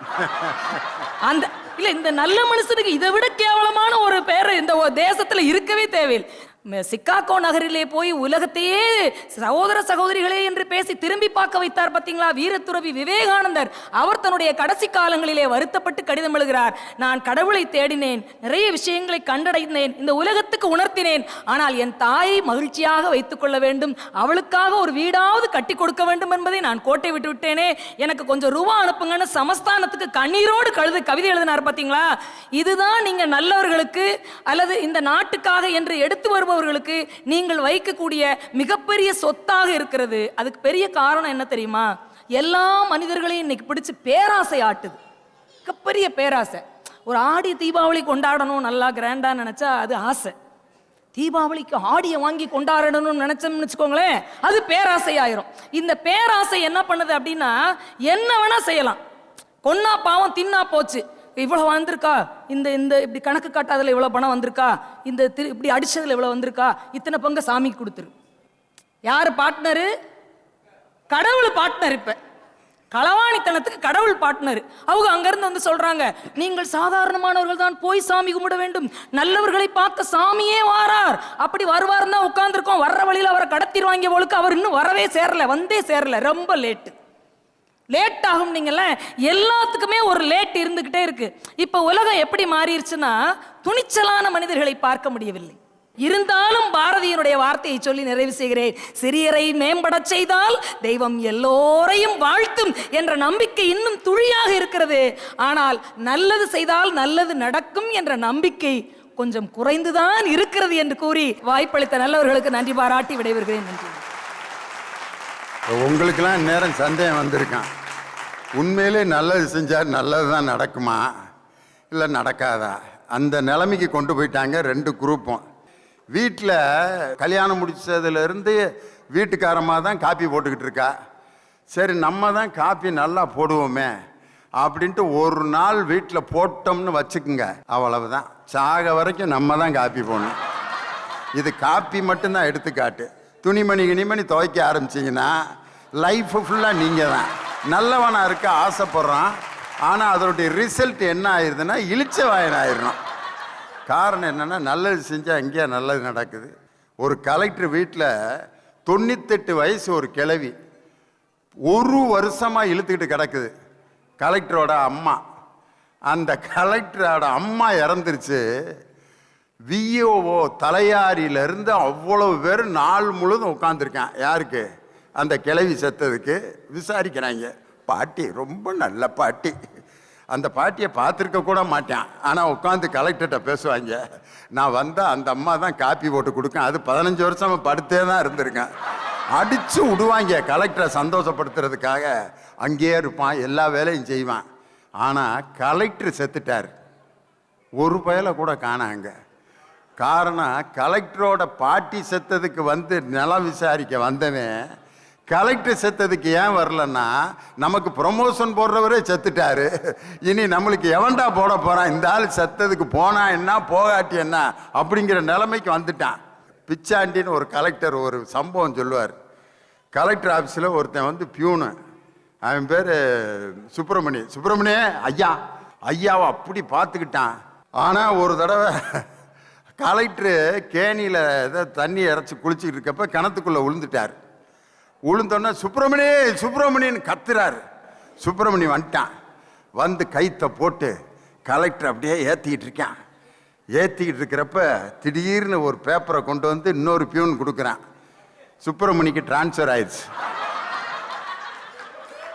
அந்த இல்ல, இந்த நல்ல மனுஷனுக்கு இதை விட கேவலமான ஒரு பேரு இந்த தேசத்துல இருக்கவே தேவையில்லை. சிக்காகோ நகரிலே போய் உலகத்தையே சகோதர சகோதரிகளே என்று பேசி திரும்பி பார்க்க வைத்தார் பார்த்தீங்களா வீரத்துறவி விவேகானந்தர். அவர் தன்னுடைய கடைசி காலங்களிலே வருத்தப்பட்டு கடிதம் எழுதுகிறார், நான் கடவுளை தேடினேன், நிறைய விஷயங்களை கண்டடைந்தேன், இந்த உலகத்துக்கு உணர்த்தினேன், ஆனால் என் தாயை மகிழ்ச்சியாக வைத்துக் கொள்ள வேண்டும், அவளுக்காக ஒரு வீடாவது கட்டி கொடுக்க வேண்டும் என்பதை நான் கோட்டை விட்டு விட்டேனே, எனக்கு கொஞ்சம் ரூபா அனுப்புங்கன்னு சமஸ்தானத்துக்கு கண்ணீரோடு கவிதை எழுதினார் பார்த்தீங்களா. இதுதான் நீங்க நல்லவர்களுக்கு அல்லது இந்த நாட்டுக்காக என்று எடுத்து வருபவர்களுக்கு நீங்கள் வைக்கக்கூடிய மிகப்பெரிய சொத்தாக இருக்கிறது. அதுக்கு பெரிய காரணம் என்ன தெரியுமா? எல்லா மனிதர்களையும் இன்னைக்கு பிடிச்சு பேராசை ஆட்டுது, மிகப்பெரிய பேராசை. ஒரு ஆடி தீபாவளி கொண்டாடணும் நல்லா கிராண்டா நினைச்சா அது ஆசை. தீபாவளிக்கு ஆடியை வாங்கி கொண்டாடணும்னு நினைச்சோம்னு வச்சுக்கோங்களேன், அது பேராசை ஆயிரும். இந்த பேராசை என்ன பண்ணுது அப்படின்னா, என்ன வேணா செய்யலாம். கொன்னா பாவம் தின்னா போச்சு, இவ்வளவு வந்திருக்கா, இந்த இந்த இப்படி கணக்கு காட்டாதுல இவ்வளவு பணம் வந்திருக்கா, இந்த இப்படி அடிச்சதுல இவ்வளவு வந்திருக்கா, இத்தனை பங்கு சாமிக்கு கொடுத்துரு. யாரு பார்ட்னரு? கடவுள் பார்ட்னர். இப்ப களவாணித்தனத்துக்கு கடவுள் பார்ட்னர். அவங்க அங்கிருந்து வந்து சொல்றாங்க, நீங்கள் சாதாரணமானவர்கள் தான் போய் சாமி கும்பிட வேண்டும், நல்லவர்களை பார்க்க சாமியே வாரார். அப்படி வருவார் தான் உட்கார்ந்துருக்கோம், வர்ற வழியில் அவரை கடத்திடுவாங்க போலுக்கு, அவர் இன்னும் வரவே சேரல, வந்தே சேரல, ரொம்ப லேட் ஆகும். நீங்கள்ல எல்லாத்துக்குமே ஒரு லேட் இருந்துகிட்டே இருக்கு. இப்ப உலகம் எப்படி மாறிடுச்சுன்னா, துணிச்சலான மனிதர்களை பார்க்க முடியவில்லை. இருந்தாலும் பாரதியினுடைய வார்த்தையை சொல்லி நிறைவு செய்கிறேன், சிறியரை மேம்பட செய்தால் தெய்வம் எல்லோரையும் வாழ்த்தும் என்ற நம்பிக்கை இன்னும் துளியாக இருக்கிறது. ஆனால் நல்லது செய்தால் நல்லது நடக்கும் என்ற நம்பிக்கை கொஞ்சம் குறைந்துதான் இருக்கிறது என்று கூறி வாய்ப்பளித்த நல்லவர்களுக்கு நன்றி பாராட்டி விடைபெறுகிறேன். நன்றி. உங்களுக்கெல்லாம் நேரம் சந்தேகம் வந்திருக்கான், உண்மையிலே நல்லது செஞ்சால் நல்லது தான் நடக்குமா இல்லை நடக்காதா? அந்த நிலைமைக்கு கொண்டு போயிட்டாங்க ரெண்டு குரூப்பும். வீட்டில் கல்யாணம் முடிச்சதுலேருந்து வீட்டுக்காரமாக தான் காப்பி போட்டுக்கிட்டு இருக்கா. சரி, நம்ம தான் காப்பி நல்லா போடுவோமே அப்படின்ட்டு ஒரு நாள் வீட்டில் போட்டோம்னு வச்சுக்குங்க, அவ்வளவுதான், சாக வரைக்கும் நம்ம தான் காப்பி போடணும். இது காப்பி மட்டும்தான் எடுத்துக்காட்டு. துணிமணி கிணிமணி துவைக்க ஆரம்பிச்சிங்கன்னா லைஃப் ஃபுல்லாக நீங்கள் தான். நல்லவனாக இருக்க ஆசைப்படுறான், ஆனால் அதனுடைய ரிசல்ட் என்ன ஆயிடுதுன்னா இழிச்ச வாயன் ஆயிடணும். காரணம் என்னென்னா, நல்லது செஞ்சால் எங்கேயா நல்லது நடக்குது. ஒரு கலெக்டர் வீட்டில் 98 வயசு ஒரு கிழவி ஒரு வருஷமாக இழுத்துக்கிட்டு கிடக்குது. கலெக்டரோட அம்மா, அந்த கலெக்டரோட அம்மா இறந்துருச்சு. விஓஓ தலையாரியிலேருந்து அவ்வளவு பேர் நாள் முழுதும் உட்காந்துருக்கான். யாருக்கு? அந்த கிழவி செத்ததுக்கு விசாரிக்கிறாங்க. பாட்டி ரொம்ப நல்ல பாட்டி, அந்த பாட்டியை பார்த்துருக்க கூட மாட்டேன். ஆனால் உட்காந்து கலெக்டர்கிட்ட பேசுவாங்க. நான் வந்தால் அந்த அம்மா தான் காப்பி போட்டு கொடுக்கேன். அது 15 வருஷம் படுத்தே தான் இருந்திருக்கேன். அடித்து விடுவாங்க கலெக்டரை சந்தோஷப்படுத்துறதுக்காக. அங்கேயே இருப்பான், எல்லா வேலையும் செய்வான். ஆனால் கலெக்டர் செத்துட்டார், ஒரு பயலை கூட காணாங்க. காரணம், கலெக்டரோட பாட்டி செத்ததுக்கு வந்து நிலம் விசாரிக்க வந்தவன் கலெக்டர் செத்ததுக்கு ஏன் வரலன்னா, நமக்கு ப்ரொமோஷன் போடுறவரே செத்துட்டாரு, இனி நம்மளுக்கு எவன்டா போட போறான், இந்த ஆள் செத்ததுக்கு போனா என்ன போகாட்டி என்ன அப்படிங்கிற நிலைமைக்கு வந்துட்டான். பிச்சாண்டின்னு ஒரு கலெக்டர் ஒரு சம்பவம் சொல்லுவார். கலெக்டர் ஆஃபீஸில் ஒருத்தன் வந்து பியூனு, அவன் பேர் சுப்பிரமணிய ஐயாவை அப்படி பார்த்துக்கிட்டான். ஆனால் ஒரு தடவை கலெக்டரு கேணியில் ஏதோ தண்ணி இறச்சி குளிச்சுக்கிட்டு இருக்கப்ப கிணத்துக்குள்ளே விழுந்துட்டார். விழுந்தோன்னா சுப்பிரமணியன்னு கத்துறாரு. சுப்பிரமணி வந்துட்டான். வந்து கைத்தை போட்டு கலெக்டர் அப்படியே ஏற்றிக்கிட்டு இருக்கிறப்ப திடீர்னு ஒரு பேப்பரை கொண்டு வந்து இன்னொரு பியூன் கொடுக்குறான். சுப்பிரமணிக்கு டிரான்ஸ்ஃபர் ஆயிடுச்சு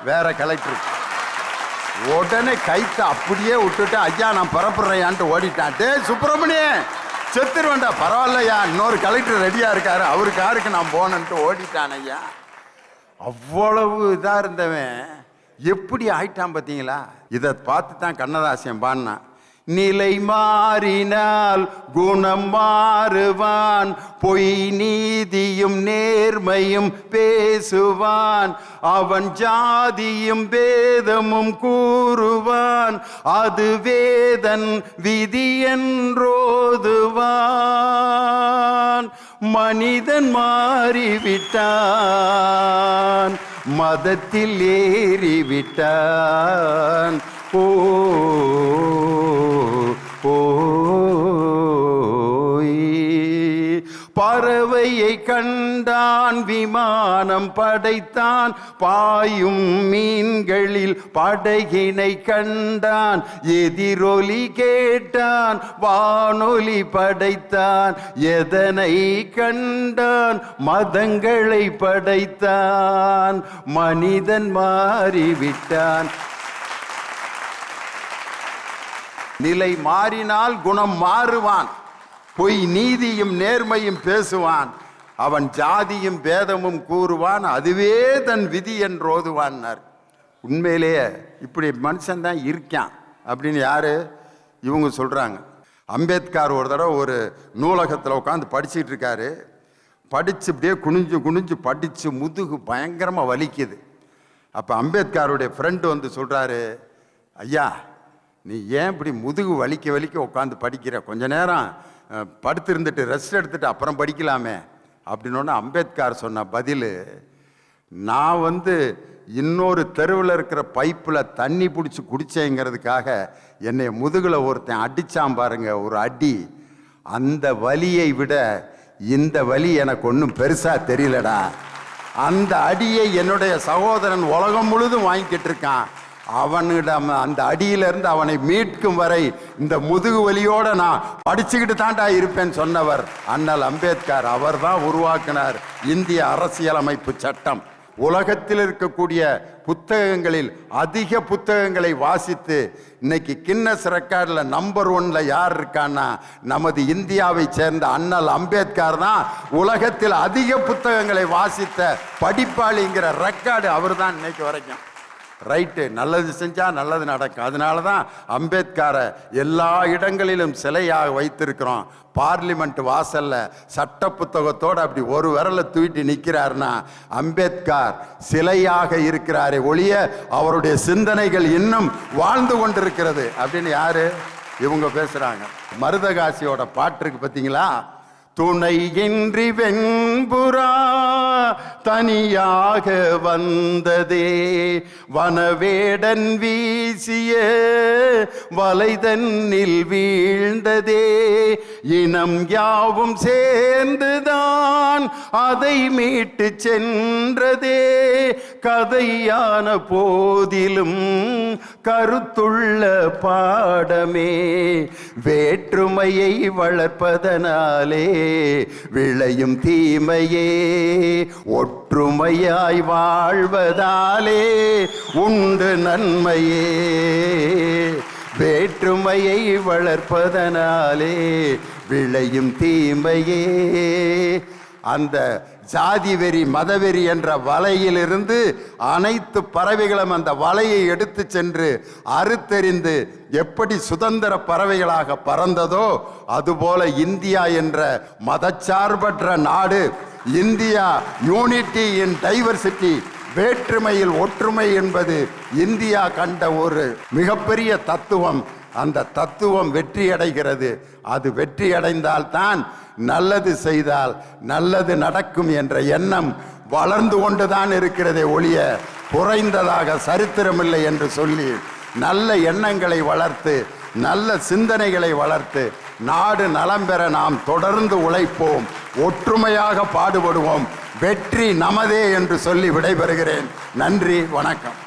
வேற கலெக்டர். உடனே கைத்தை அப்படியே விட்டுட்டு, ஐயா நான் பரப்புறேயான்ட்டு ஓடிட்டான். சுப்பிரமணிய செத்துரு வேண்டாம், பரவாயில்லையா, இன்னொரு கலெக்டர் ரெடியா இருக்காரு, அவருக்கு யாருக்கு நான் போனேன்ட்டு ஓடிட்டான் ஐயா. அவ்வளவு இதா இருந்தவன் எப்படி ஆயிட்டான் பார்த்தீங்களா? இதை பார்த்து தான் கண்ணதாசன் பாடினான். நிலை மாறினால் குணம் மாறுவான், பொய் நீதியும் நேர்மையும் பேசுவான், அவன் ஜாதியும் பேதமும் கூறுவான், அது வேதன் விதி என்றோதுவான். மனிதன் மாறிவிட்டான், மதத்தில் ஏறிவிட்டான். பறவையை கண்டான், விமானம் படைத்தான், பாயும் மீன்களில் படகினை கண்டான், எதிரொலி கேட்டான், வானொலி படைத்தான், எதனை கண்டான், மதங்களை படைத்தான். மனிதன் மாறிவிட்டான். நிலை மாறினால் குணம் மாறுவான், பொய் நீதியும் நேர்மையும் பேசுவான், அவன் ஜாதியும் பேதமும் கூறுவான், அதுவே தன் விதி என்றோதுவான். உண்மையிலேயே இப்படி மனுஷன் தான் இருக்கான் அப்படின்னு யாரு இவங்க சொல்றாங்க. அம்பேத்கர் ஒரு தடவை ஒரு நூலகத்தில் உட்காந்து படிச்சுட்டு இருக்காரு. படிச்சு இப்படியே குனிஞ்சு படிச்சு முதுகு பயங்கரமாக வலிக்குது. அப்போ அம்பேத்கருடைய ஃப்ரெண்டு வந்து சொல்றாரு, ஐயா நீ ஏன் இப்படி முதுகு வலிக்க உட்காந்து படிக்கிற, கொஞ்ச நேரம் படுத்திருந்துட்டு ரெஸ்ட் எடுத்துட்டு அப்புறம் படிக்கலாமே அப்படின்னோடனே அம்பேத்கர் சொன்ன பதில், நான் வந்து இன்னொரு தெருவில் இருக்கிற பைப்பில் தண்ணி பிடிச்சி குடிச்சேங்கிறதுக்காக என்னை முதுகில் ஒருத்தன் அடித்தான் பாருங்க ஒரு அடி, அந்த வலியை விட இந்த வலி எனக்கு ஒன்றும் பெருசாக தெரியலடா. அந்த அடியை என்னுடைய சகோதரன் உலகம் முழுதும் வாங்கிக்கிட்டு இருக்கான், அவனிடம் அந்த அடியிலிருந்து அவனை மீட்கும் வரை இந்த முதுகு வலியோட நான் படிச்சுக்கிட்டு தாண்டா இருப்பேன்னு சொன்னவர் அண்ணல் அம்பேத்கர். அவர் தான் உருவாக்கினார் இந்திய அரசியலமைப்பு சட்டம். உலகத்தில் இருக்கக்கூடிய புத்தகங்களில் அதிக புத்தகங்களை வாசித்து இன்னைக்கு கின்னஸ் ரெக்கார்டில் நம்பர் 1ல யார் இருக்கான்னா நமது இந்தியாவை சேர்ந்த அண்ணல் அம்பேத்கர் தான். உலகத்தில் அதிக புத்தகங்களை வாசித்த படிப்பாளிங்கிற ரெக்கார்டு அவர் தான் இன்னைக்கு வரைக்கும். ரைட்டு, நல்லது செஞ்சால் நல்லது நடக்கும். அதனால தான் அம்பேத்கரை எல்லா இடங்களிலும் சிலையாக வைத்திருக்கிறோம். பார்லிமெண்ட் வாசல்ல சட்ட புத்தகத்தோடு அப்படி ஒரு விரலை தூக்கிட்டு நிற்கிறாருன்னா அம்பேத்கர் சிலையாக இருக்கிறாரே ஒழிய அவருடைய சிந்தனைகள் இன்னும் வாழ்ந்து கொண்டிருக்கிறது அப்படின்னு யாரு இவங்க பேசுறாங்க. மருதகாசியோட பாட்டு இருக்கு பார்த்தீங்களா, துணையின்றி வெண்புறா தனியாக வந்ததே, வனவேடன் வீசிய வலைதன்னில் வீழ்ந்ததே, இனம் யாவும் சேர்ந்துதான் அதை மீட்டு சென்றதே, கதையான போதிலும் கருத்துள்ள பாடமே. வேற்றுமையை வளர்ப்பதனாலே விளையும் தீமையே, ஒற்றுமையாய் வாழ்வதாலே உண்டு நன்மையே. வேற்றுமையை வளர்ப்பதனாலே விளையும் தீமையே. அந்த ஜாதி வெறி மதவெறி என்ற வலையிலிருந்து அனைத்து பறவைகளும் அந்த வலையை எடுத்து சென்று அறுத்தெறிந்து எப்படி சுதந்திர பறவைகளாக பறந்ததோ அதுபோல இந்தியா என்ற மதச்சார்பற்ற நாடு, இந்தியா யூனிட்டி இன் டைவர்சிட்டி, வேற்றுமையில் ஒற்றுமை என்பது இந்தியா கண்ட ஒரு மிகப்பெரிய தத்துவம். அந்த தத்துவம் வெற்றி அடைகிறது. அது வெற்றி அடைந்தால்தான் நல்லது செய்தால் நல்லது நடக்கும் என்ற எண்ணம் வளர்ந்து கொண்டுதான் இருக்கிறதே ஒழிய குறைந்ததாக சரித்திரமில்லை என்று சொல்லி நல்ல எண்ணங்களை வளர்த்து நல்ல சிந்தனைகளை வளர்த்து நாடு நலம் பெற நாம் தொடர்ந்து உழைப்போம், ஒற்றுமையாக பாடுபடுவோம். வெற்றி நமதே என்று சொல்லி விடைபெறுகிறேன். நன்றி, வணக்கம்.